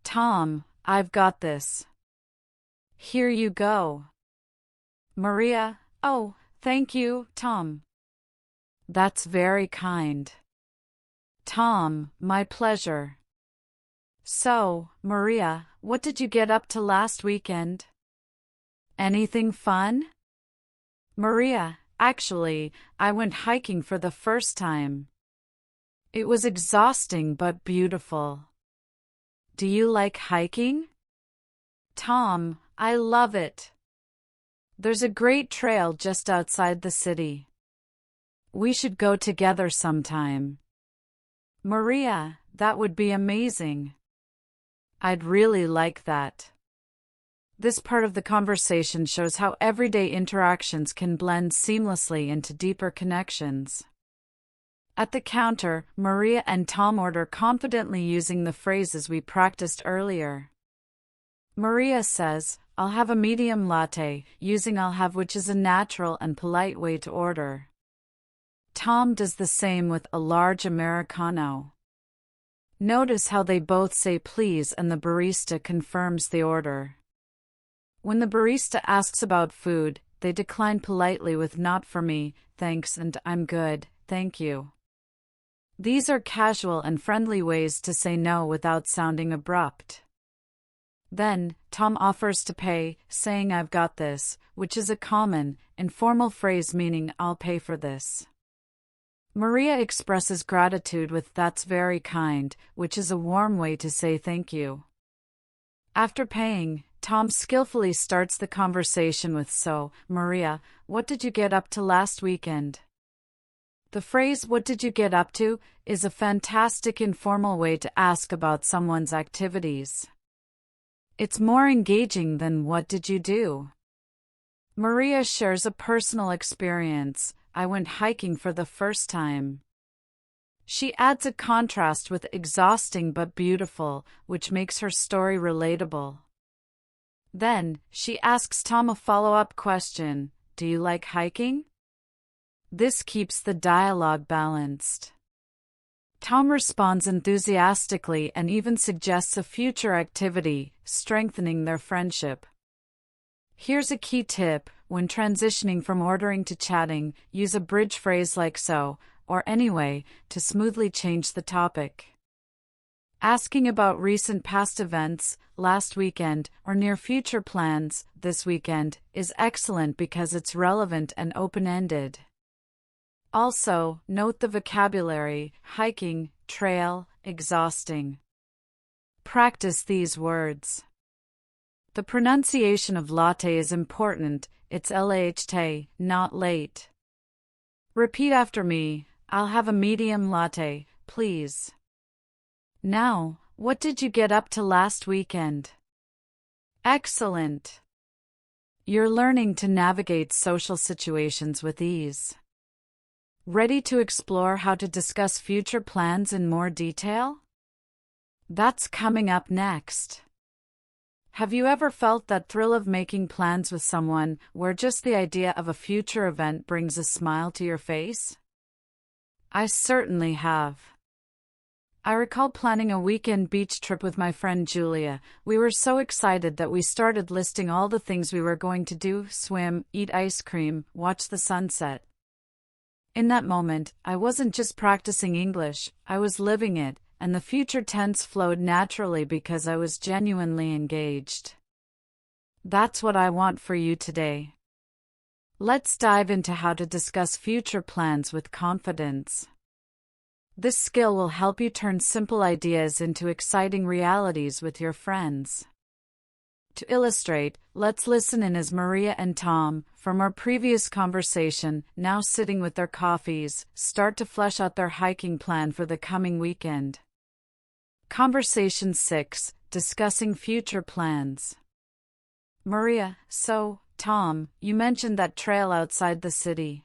Tom: "I've got this. Here you go." Maria: "Oh, thank you, Tom. That's very kind." Tom: "My pleasure." So, Maria, what did you get up to last weekend? Anything fun? Maria: "Actually, I went hiking for the first time. It was exhausting but beautiful." Do you like hiking? Tom: "I love it. There's a great trail just outside the city. We should go together sometime." Maria: "That would be amazing. I'd really like that." This part of the conversation shows how everyday interactions can blend seamlessly into deeper connections. At the counter, Maria and Tom order confidently using the phrases we practiced earlier. Maria says, "I'll have a medium latte," using "I'll have," which is a natural and polite way to order. Tom does the same with a large Americano. Notice how they both say please and the barista confirms the order. When the barista asks about food, they decline politely with "Not for me, thanks," and "I'm good, thank you." These are casual and friendly ways to say no without sounding abrupt. Then, Tom offers to pay, saying "I've got this," which is a common, informal phrase meaning "I'll pay for this." Maria expresses gratitude with "That's very kind," which is a warm way to say thank you. After paying, Tom skillfully starts the conversation with, "So, Maria, what did you get up to last weekend?" The phrase "what did you get up to" is a fantastic informal way to ask about someone's activities. It's more engaging than "what did you do?" Maria shares a personal experience. "I went hiking for the first time." She adds a contrast with "exhausting but beautiful," which makes her story relatable. Then, she asks Tom a follow-up question, "Do you like hiking?" This keeps the dialogue balanced. Tom responds enthusiastically and even suggests a future activity, strengthening their friendship. Here's a key tip: when transitioning from ordering to chatting, use a bridge phrase like "so," or "anyway," to smoothly change the topic. Asking about recent past events, last weekend, or near future plans, this weekend, is excellent because it's relevant and open-ended. Also, note the vocabulary: hiking, trail, exhausting. Practice these words. The pronunciation of latte is important. It's LATE, not late. Repeat after me: "I'll have a medium latte, please." Now, what did you get up to last weekend? Excellent! You're learning to navigate social situations with ease. Ready to explore how to discuss future plans in more detail? That's coming up next. Have you ever felt that thrill of making plans with someone, where just the idea of a future event brings a smile to your face? I certainly have. I recall planning a weekend beach trip with my friend Julia. We were so excited that we started listing all the things we were going to do: swim, eat ice cream, watch the sunset. In that moment, I wasn't just practicing English, I was living it, and the future tense flowed naturally because I was genuinely engaged. That's what I want for you today. Let's dive into how to discuss future plans with confidence. This skill will help you turn simple ideas into exciting realities with your friends. To illustrate, let's listen in as Maria and Tom, from our previous conversation, now sitting with their coffees, start to flesh out their hiking plan for the coming weekend. Conversation 6: Discussing future plans. Maria: "So, Tom, you mentioned that trail outside the city.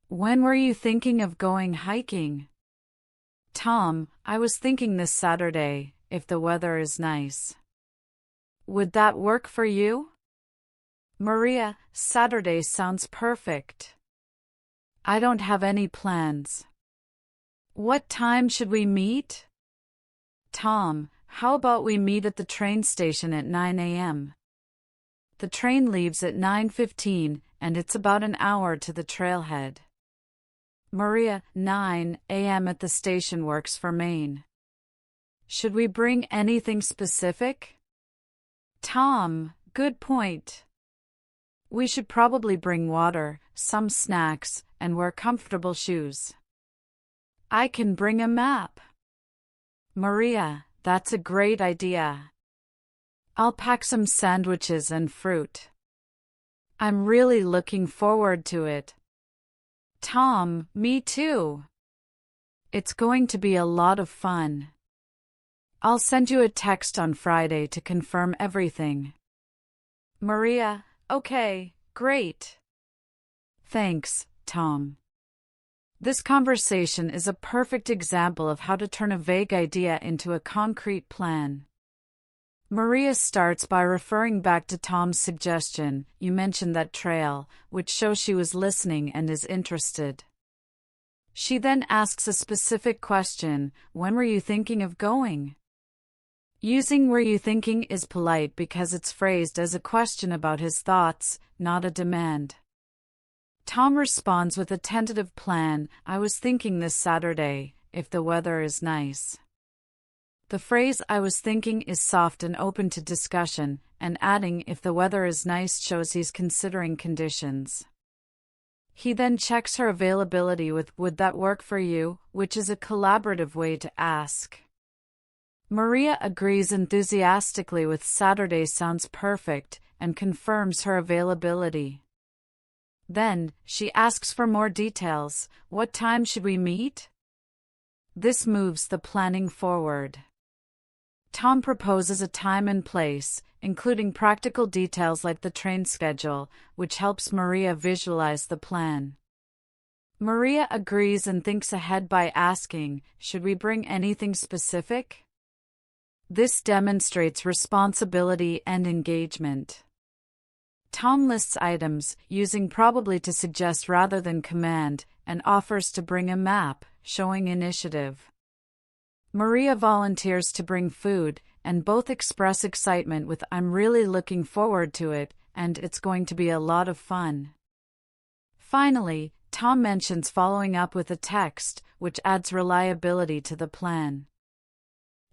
When were you thinking of going hiking?" Tom: "I was thinking this Saturday, if the weather is nice." Would that work for you? Maria: "Saturday sounds perfect. I don't have any plans. What time should we meet?" Tom: "How about we meet at the train station at 9 a.m.? The train leaves at 9:15, and it's about an hour to the trailhead." Maria: 9 a.m. at the station works for Maine. Should we bring anything specific? Tom: "Good point. We should probably bring water, some snacks, and wear comfortable shoes. I can bring a map." Maria: "That's a great idea. I'll pack some sandwiches and fruit. I'm really looking forward to it." Tom: "Me too. It's going to be a lot of fun. I'll send you a text on Friday to confirm everything." Maria, okay, great. Thanks, Tom. This conversation is a perfect example of how to turn a vague idea into a concrete plan. Maria starts by referring back to Tom's suggestion, you mentioned that trail, which shows she was listening and is interested. She then asks a specific question, when were you thinking of going? Using were you thinking is polite because it's phrased as a question about his thoughts, not a demand. Tom responds with a tentative plan, I was thinking this Saturday, if the weather is nice. The phrase I was thinking is soft and open to discussion, and adding if the weather is nice shows he's considering conditions. He then checks her availability with would that work for you, which is a collaborative way to ask. Maria agrees enthusiastically with Saturday sounds perfect and confirms her availability. Then, she asks for more details. What time should we meet? This moves the planning forward. Tom proposes a time and place, including practical details like the train schedule, which helps Maria visualize the plan. Maria agrees and thinks ahead by asking, should we bring anything specific? This demonstrates responsibility and engagement. Tom lists items, using probably to suggest rather than command, and offers to bring a map, showing initiative. Maria volunteers to bring food, and both express excitement with I'm really looking forward to it, and it's going to be a lot of fun. Finally, Tom mentions following up with a text, which adds reliability to the plan.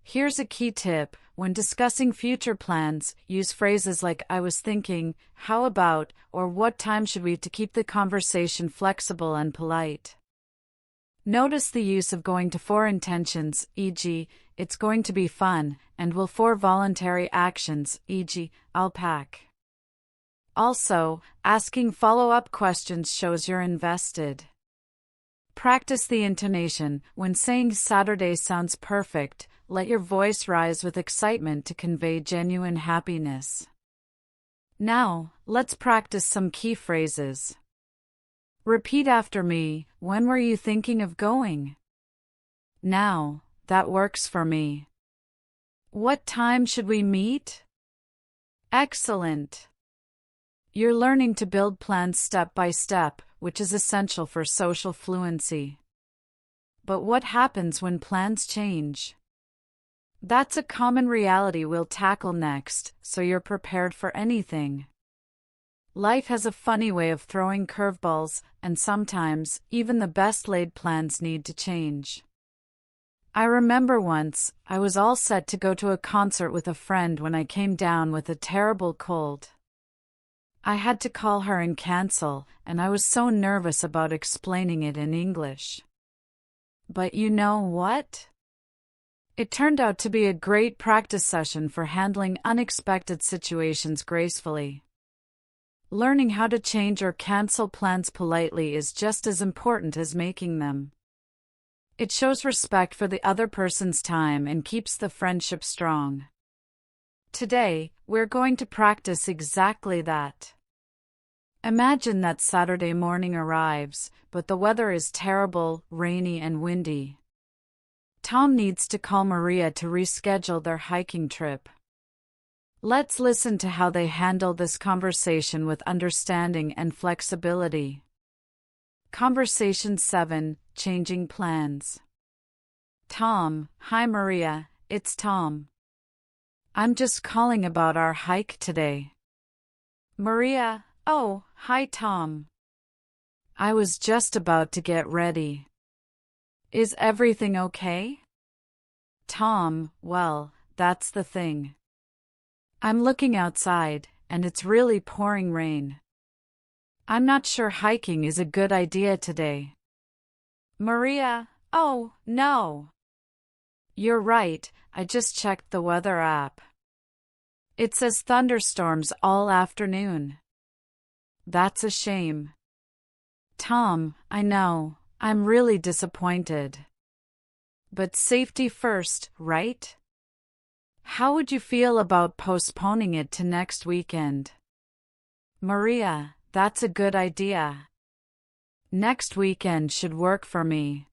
Here's a key tip. When discussing future plans, use phrases like I was thinking, how about, or what time should we to keep the conversation flexible and polite. Notice the use of going to for intentions, e.g., it's going to be fun, and will for voluntary actions, e.g., I'll pack. Also, asking follow-up questions shows you're invested. Practice the intonation. When saying Saturday sounds perfect, let your voice rise with excitement to convey genuine happiness. Now, let's practice some key phrases. Repeat after me, when were you thinking of going? Now, that works for me. What time should we meet? Excellent. You're learning to build plans step by step, which is essential for social fluency. But what happens when plans change? That's a common reality we'll tackle next, so you're prepared for anything. Life has a funny way of throwing curveballs, and sometimes, even the best-laid plans need to change. I remember once, I was all set to go to a concert with a friend when I came down with a terrible cold. I had to call her and cancel, and I was so nervous about explaining it in English. But you know what? It turned out to be a great practice session for handling unexpected situations gracefully. Learning how to change or cancel plans politely is just as important as making them. It shows respect for the other person's time and keeps the friendship strong. Today, we're going to practice exactly that. Imagine that Saturday morning arrives, but the weather is terrible, rainy and windy. Tom needs to call Maria to reschedule their hiking trip. Let's listen to how they handle this conversation with understanding and flexibility. Conversation 7, Changing Plans. Tom, hi Maria, it's Tom. I'm just calling about our hike today. Maria, oh, hi Tom. I was just about to get ready. Is everything okay? Tom, well, that's the thing. I'm looking outside, and it's really pouring rain. I'm not sure hiking is a good idea today. Maria, oh, no. You're right, I just checked the weather app. It says thunderstorms all afternoon. That's a shame. Tom, I know, I'm really disappointed. But safety first, right? How would you feel about postponing it to next weekend? Maria, that's a good idea. Next weekend should work for me.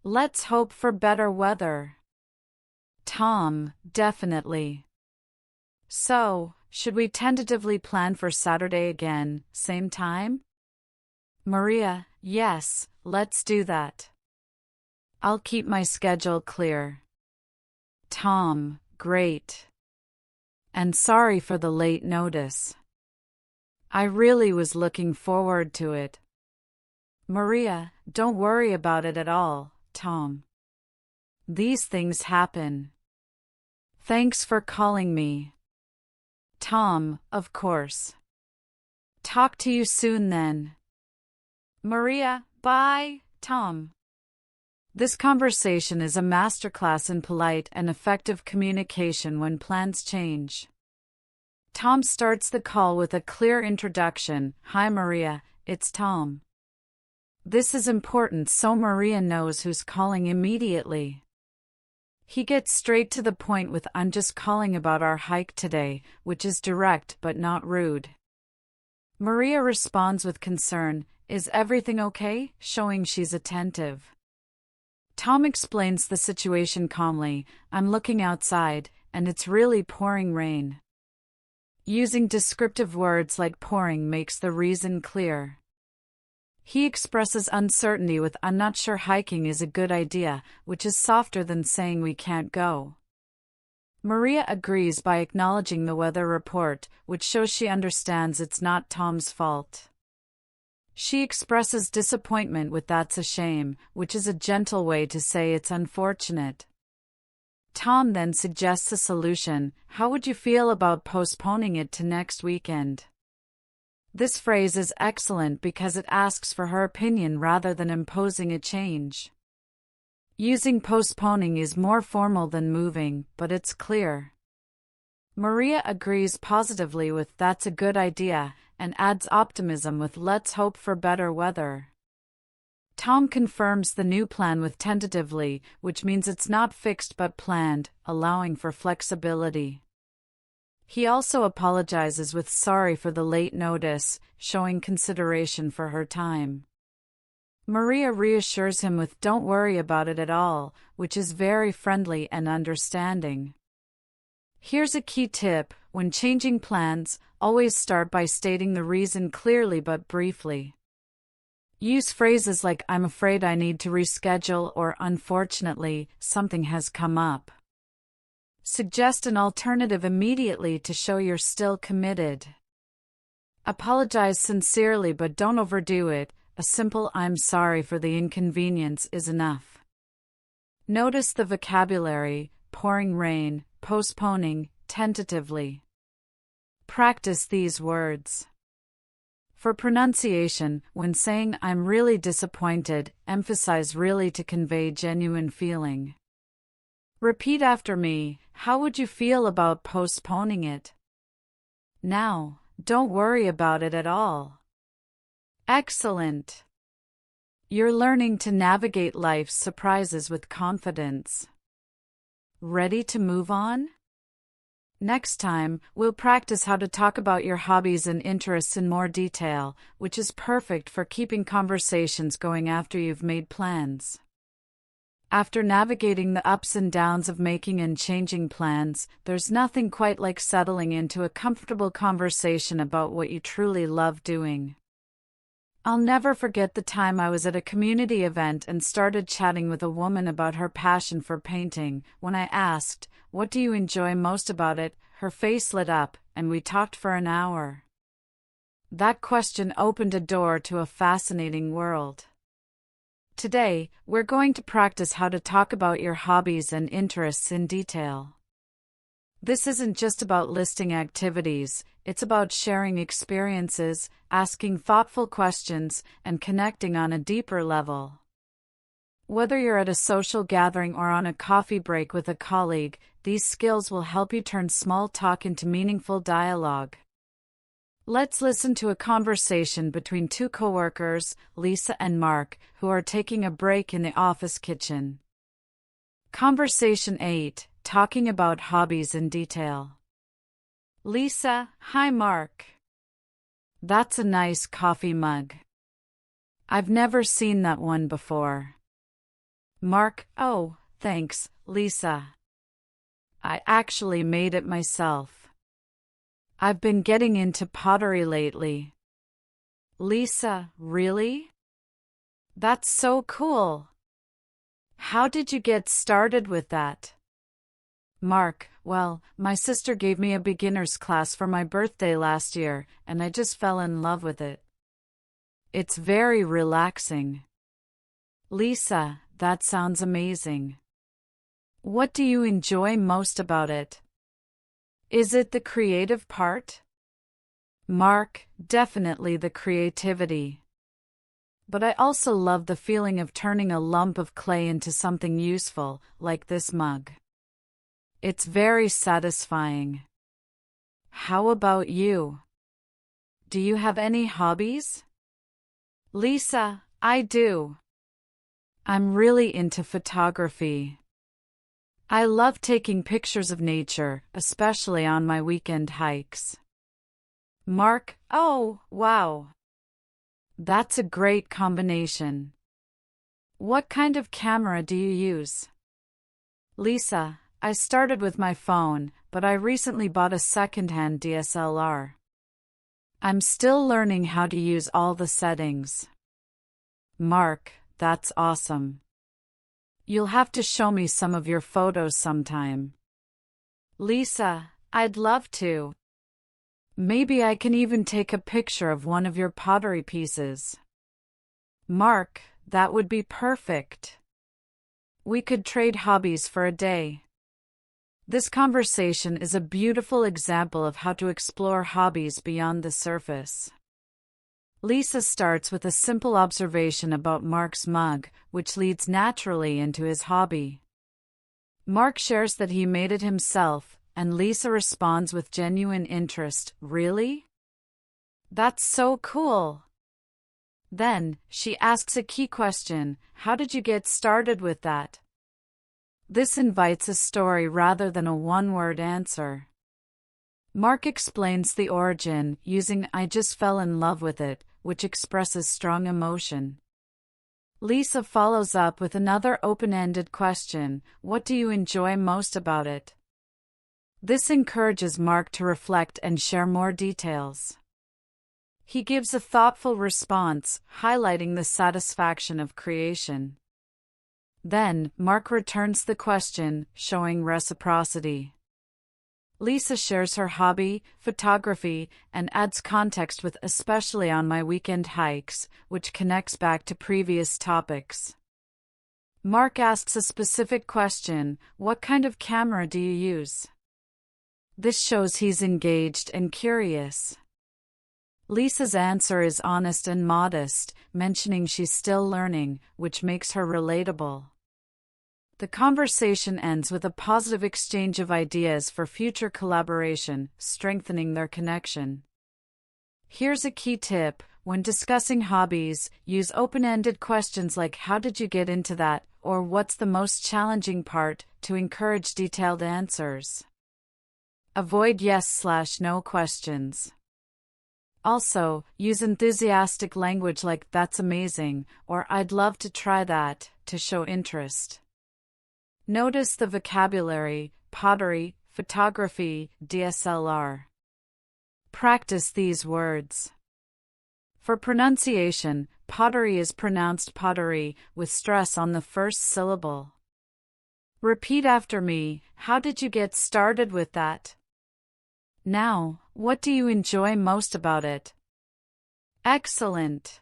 Let's hope for better weather. Tom, definitely. So, should we tentatively plan for Saturday again, same time? Maria, yes, let's do that. I'll keep my schedule clear. Tom, great. And sorry for the late notice. I really was looking forward to it. Maria, don't worry about it at all, Tom. These things happen. Thanks for calling me. Tom, of course. Talk to you soon then. Maria, bye, Tom. This conversation is a masterclass in polite and effective communication when plans change. Tom starts the call with a clear introduction. Hi Maria, it's Tom. This is important so Maria knows who's calling immediately. He gets straight to the point with I'm just calling about our hike today, which is direct but not rude. Maria responds with concern, is everything okay? Showing she's attentive. Tom explains the situation calmly, I'm looking outside, and it's really pouring rain. Using descriptive words like pouring makes the reason clear. He expresses uncertainty with I'm not sure hiking is a good idea, which is softer than saying we can't go. Maria agrees by acknowledging the weather report, which shows she understands it's not Tom's fault. She expresses disappointment with that's a shame, which is a gentle way to say it's unfortunate. Tom then suggests a solution. How would you feel about postponing it to next weekend? This phrase is excellent because it asks for her opinion rather than imposing a change. Using postponing is more formal than moving, but it's clear. Maria agrees positively with that's a good idea, and adds optimism with let's hope for better weather. Tom confirms the new plan with tentatively, which means it's not fixed but planned, allowing for flexibility. He also apologizes with sorry for the late notice, showing consideration for her time. Maria reassures him with don't worry about it at all, which is very friendly and understanding. Here's a key tip, when changing plans, always start by stating the reason clearly but briefly. Use phrases like I'm afraid I need to reschedule or unfortunately, something has come up. Suggest an alternative immediately to show you're still committed. Apologize sincerely but don't overdo it, a simple I'm sorry for the inconvenience is enough. Notice the vocabulary, pouring rain, postponing, tentatively. Practice these words. For pronunciation, when saying I'm really disappointed, emphasize really to convey genuine feeling. Repeat after me, how would you feel about postponing it? Now, don't worry about it at all. Excellent. You're learning to navigate life's surprises with confidence. Ready to move on? Next time, we'll practice how to talk about your hobbies and interests in more detail, which is perfect for keeping conversations going after you've made plans. After navigating the ups and downs of making and changing plans, there's nothing quite like settling into a comfortable conversation about what you truly love doing. I'll never forget the time I was at a community event and started chatting with a woman about her passion for painting. When I asked, "What do you enjoy most about it?" her face lit up, and we talked for an hour. That question opened a door to a fascinating world. Today, we're going to practice how to talk about your hobbies and interests in detail. This isn't just about listing activities, it's about sharing experiences, asking thoughtful questions, and connecting on a deeper level. Whether you're at a social gathering or on a coffee break with a colleague, these skills will help you turn small talk into meaningful dialogue. Let's listen to a conversation between two coworkers, Lisa and Mark, who are taking a break in the office kitchen. Conversation 8. Talking about hobbies in detail. Lisa, hi Mark. That's a nice coffee mug. I've never seen that one before. Mark, oh, thanks, Lisa. I actually made it myself. I've been getting into pottery lately. Lisa, really? That's so cool. How did you get started with that? Mark, well, my sister gave me a beginner's class for my birthday last year, and I just fell in love with it. It's very relaxing. Lisa, that sounds amazing. What do you enjoy most about it? Is it the creative part? Mark, definitely the creativity. But I also love the feeling of turning a lump of clay into something useful, like this mug. It's very satisfying. How about you? Do you have any hobbies? Lisa, I do. I'm really into photography. I love taking pictures of nature, especially on my weekend hikes. Mark, oh, wow. That's a great combination. What kind of camera do you use? Lisa, I started with my phone, but I recently bought a second-hand DSLR. I'm still learning how to use all the settings. Mark, that's awesome. You'll have to show me some of your photos sometime. Lisa, I'd love to. Maybe I can even take a picture of one of your pottery pieces. Mark, that would be perfect. We could trade hobbies for a day. This conversation is a beautiful example of how to explore hobbies beyond the surface. Lisa starts with a simple observation about Mark's mug, which leads naturally into his hobby. Mark shares that he made it himself, and Lisa responds with genuine interest, "Really? That's so cool." Then, she asks a key question, "How did you get started with that?" This invites a story rather than a one-word answer. Mark explains the origin, using "I just fell in love with it," which expresses strong emotion. Lisa follows up with another open-ended question, "What do you enjoy most about it?" This encourages Mark to reflect and share more details. He gives a thoughtful response, highlighting the satisfaction of creation. Then, Mark returns the question, showing reciprocity. Lisa shares her hobby, photography, and adds context with "especially on my weekend hikes," which connects back to previous topics. Mark asks a specific question, "What kind of camera do you use?" This shows he's engaged and curious. Lisa's answer is honest and modest, mentioning she's still learning, which makes her relatable. The conversation ends with a positive exchange of ideas for future collaboration, strengthening their connection. Here's a key tip: when discussing hobbies, use open-ended questions like "How did you get into that?" or "What's the most challenging part?" to encourage detailed answers. Avoid yes/no questions. Also, use enthusiastic language like "That's amazing" or "I'd love to try that" to show interest. Notice the vocabulary: pottery, photography, DSLR. Practice these words. For pronunciation, pottery is pronounced pottery, with stress on the first syllable. Repeat after me, "How did you get started with that?" Now, what do you enjoy most about it? Excellent!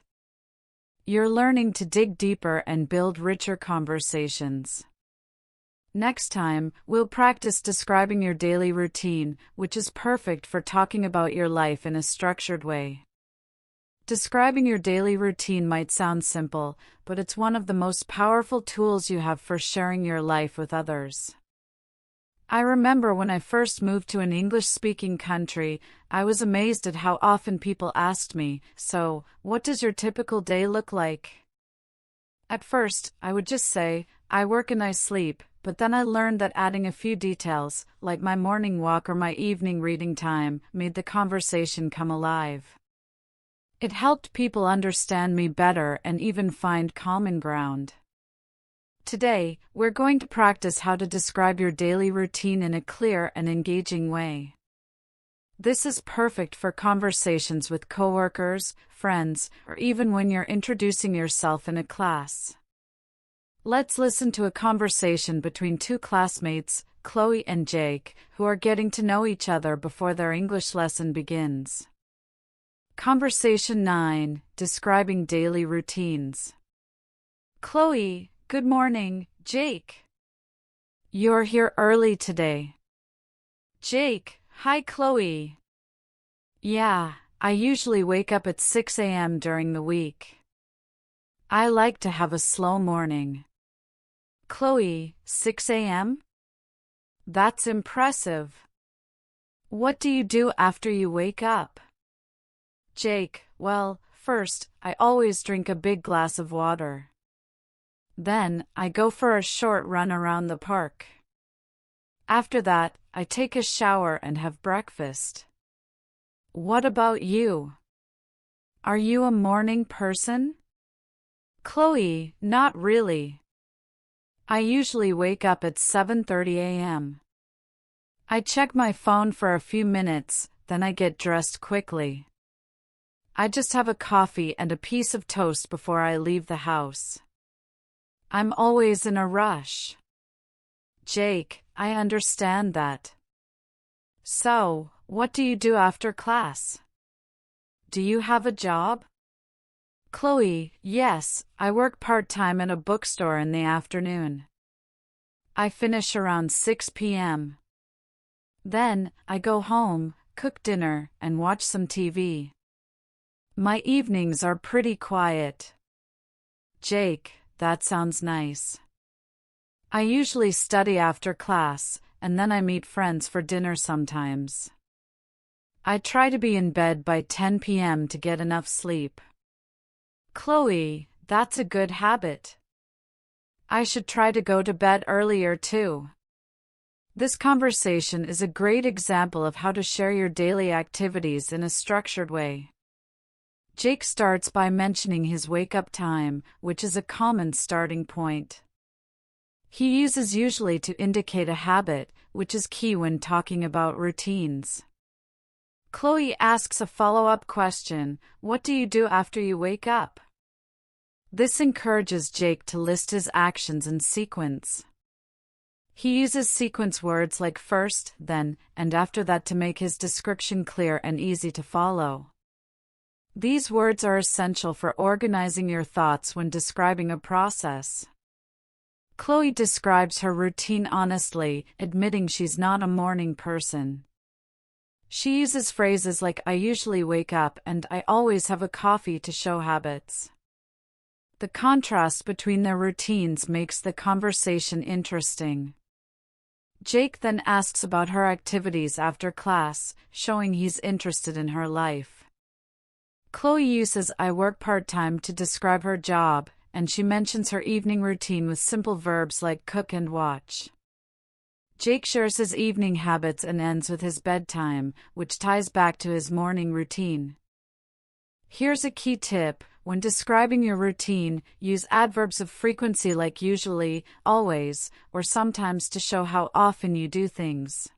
You're learning to dig deeper and build richer conversations. Next time, we'll practice describing your daily routine, which is perfect for talking about your life in a structured way. Describing your daily routine might sound simple, but it's one of the most powerful tools you have for sharing your life with others. I remember when I first moved to an English-speaking country, I was amazed at how often people asked me, "So, what does your typical day look like?" At first, I would just say, "I work and I sleep," but then I learned that adding a few details, like my morning walk or my evening reading time, made the conversation come alive. It helped people understand me better and even find common ground. Today, we're going to practice how to describe your daily routine in a clear and engaging way. This is perfect for conversations with coworkers, friends, or even when you're introducing yourself in a class. Let's listen to a conversation between two classmates, Chloe and Jake, who are getting to know each other before their English lesson begins. Conversation 9, Describing Daily Routines. Chloe, good morning, Jake. You're here early today. Jake, hi Chloe. Yeah, I usually wake up at 6 a.m. during the week. I like to have a slow morning. Chloe, 6 a.m.? That's impressive. What do you do after you wake up? Jake, well, first, I always drink a big glass of water. Then, I go for a short run around the park. After that, I take a shower and have breakfast. What about you? Are you a morning person? Chloe, not really. I usually wake up at 7:30 a.m. I check my phone for a few minutes, then I get dressed quickly. I just have a coffee and a piece of toast before I leave the house. I'm always in a rush. Jake, I understand that. So, what do you do after class? Do you have a job? Chloe, yes, I work part-time at a bookstore in the afternoon. I finish around 6 p.m. Then, I go home, cook dinner, and watch some TV. My evenings are pretty quiet. Jake, that sounds nice. I usually study after class, and then I meet friends for dinner sometimes. I try to be in bed by 10 p.m. to get enough sleep. Chloe, that's a good habit. I should try to go to bed earlier too. This conversation is a great example of how to share your daily activities in a structured way. Jake starts by mentioning his wake-up time, which is a common starting point. He uses usually to indicate a habit, which is key when talking about routines. Chloe asks a follow-up question, what do you do after you wake up? This encourages Jake to list his actions in sequence. He uses sequence words like first, then, and after that to make his description clear and easy to follow. These words are essential for organizing your thoughts when describing a process. Chloe describes her routine honestly, admitting she's not a morning person. She uses phrases like I usually wake up and I always have a coffee to show habits. The contrast between their routines makes the conversation interesting. Jake then asks about her activities after class, showing he's interested in her life. Chloe uses I work part-time to describe her job, and she mentions her evening routine with simple verbs like cook and watch. Jake shares his evening habits and ends with his bedtime, which ties back to his morning routine. Here's a key tip. When describing your routine, use adverbs of frequency like usually, always, or sometimes to show how often you do things.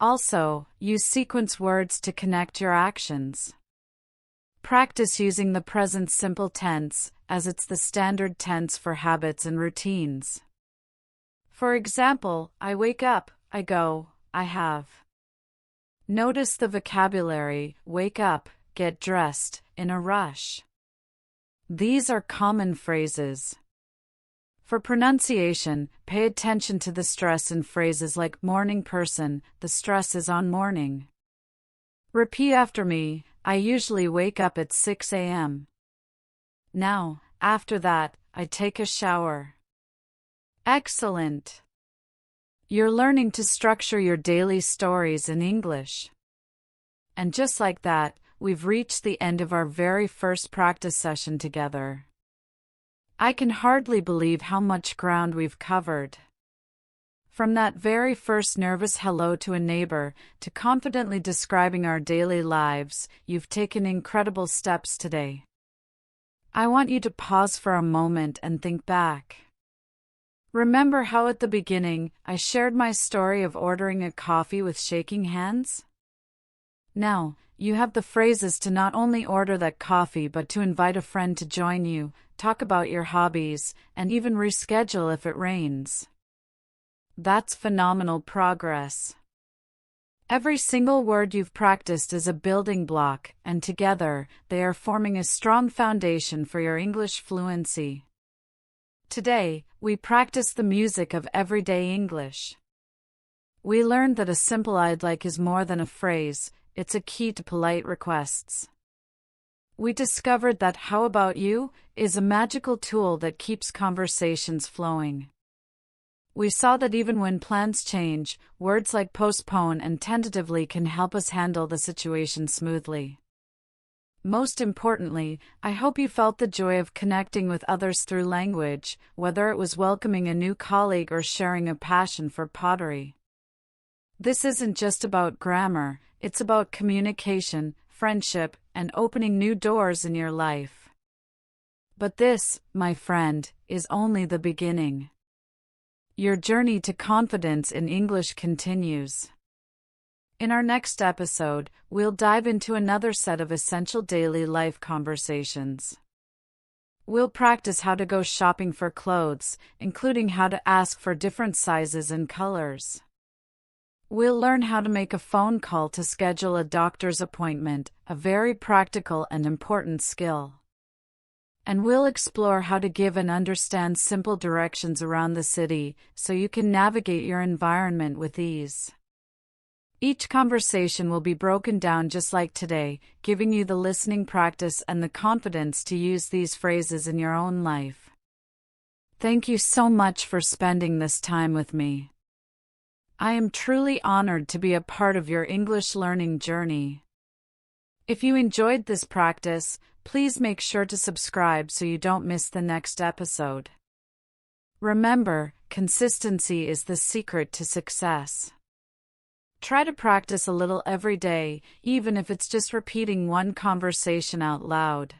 Also, use sequence words to connect your actions. Practice using the present simple tense, as it's the standard tense for habits and routines. For example, I wake up, I go, I have. Notice the vocabulary, wake up, get dressed, in a rush. These are common phrases. For pronunciation, pay attention to the stress in phrases like morning person, the stress is on morning. Repeat after me, I usually wake up at 6 a.m. Now, after that, I take a shower. Excellent! You're learning to structure your daily stories in English. And just like that, we've reached the end of our very first practice session together. I can hardly believe how much ground we've covered. From that very first nervous hello to a neighbor, to confidently describing our daily lives, you've taken incredible steps today. I want you to pause for a moment and think back. Remember how at the beginning, I shared my story of ordering a coffee with shaking hands? Now, you have the phrases to not only order that coffee but to invite a friend to join you, talk about your hobbies, and even reschedule if it rains. That's phenomenal progress. Every single word you've practiced is a building block, and together, they are forming a strong foundation for your English fluency. Today, we practice the music of everyday English. We learned that a simple "I'd like" is more than a phrase, it's a key to polite requests. We discovered that "how about you" is a magical tool that keeps conversations flowing. We saw that even when plans change, words like postpone and tentatively can help us handle the situation smoothly. Most importantly, I hope you felt the joy of connecting with others through language, whether it was welcoming a new colleague or sharing a passion for pottery. This isn't just about grammar, it's about communication, friendship, and opening new doors in your life. But this, my friend, is only the beginning. Your journey to confidence in English continues. In our next episode, we'll dive into another set of essential daily life conversations. We'll practice how to go shopping for clothes, including how to ask for different sizes and colors. We'll learn how to make a phone call to schedule a doctor's appointment, a very practical and important skill. And we'll explore how to give and understand simple directions around the city so you can navigate your environment with ease. Each conversation will be broken down just like today, giving you the listening practice and the confidence to use these phrases in your own life. Thank you so much for spending this time with me. I am truly honored to be a part of your English learning journey. If you enjoyed this practice, please make sure to subscribe so you don't miss the next episode. Remember, consistency is the secret to success. Try to practice a little every day, even if it's just repeating one conversation out loud.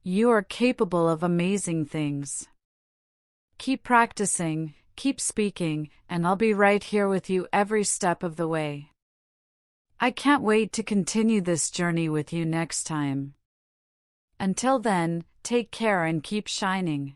You are capable of amazing things. Keep practicing, keep speaking, and I'll be right here with you every step of the way. I can't wait to continue this journey with you next time. Until then, take care and keep shining.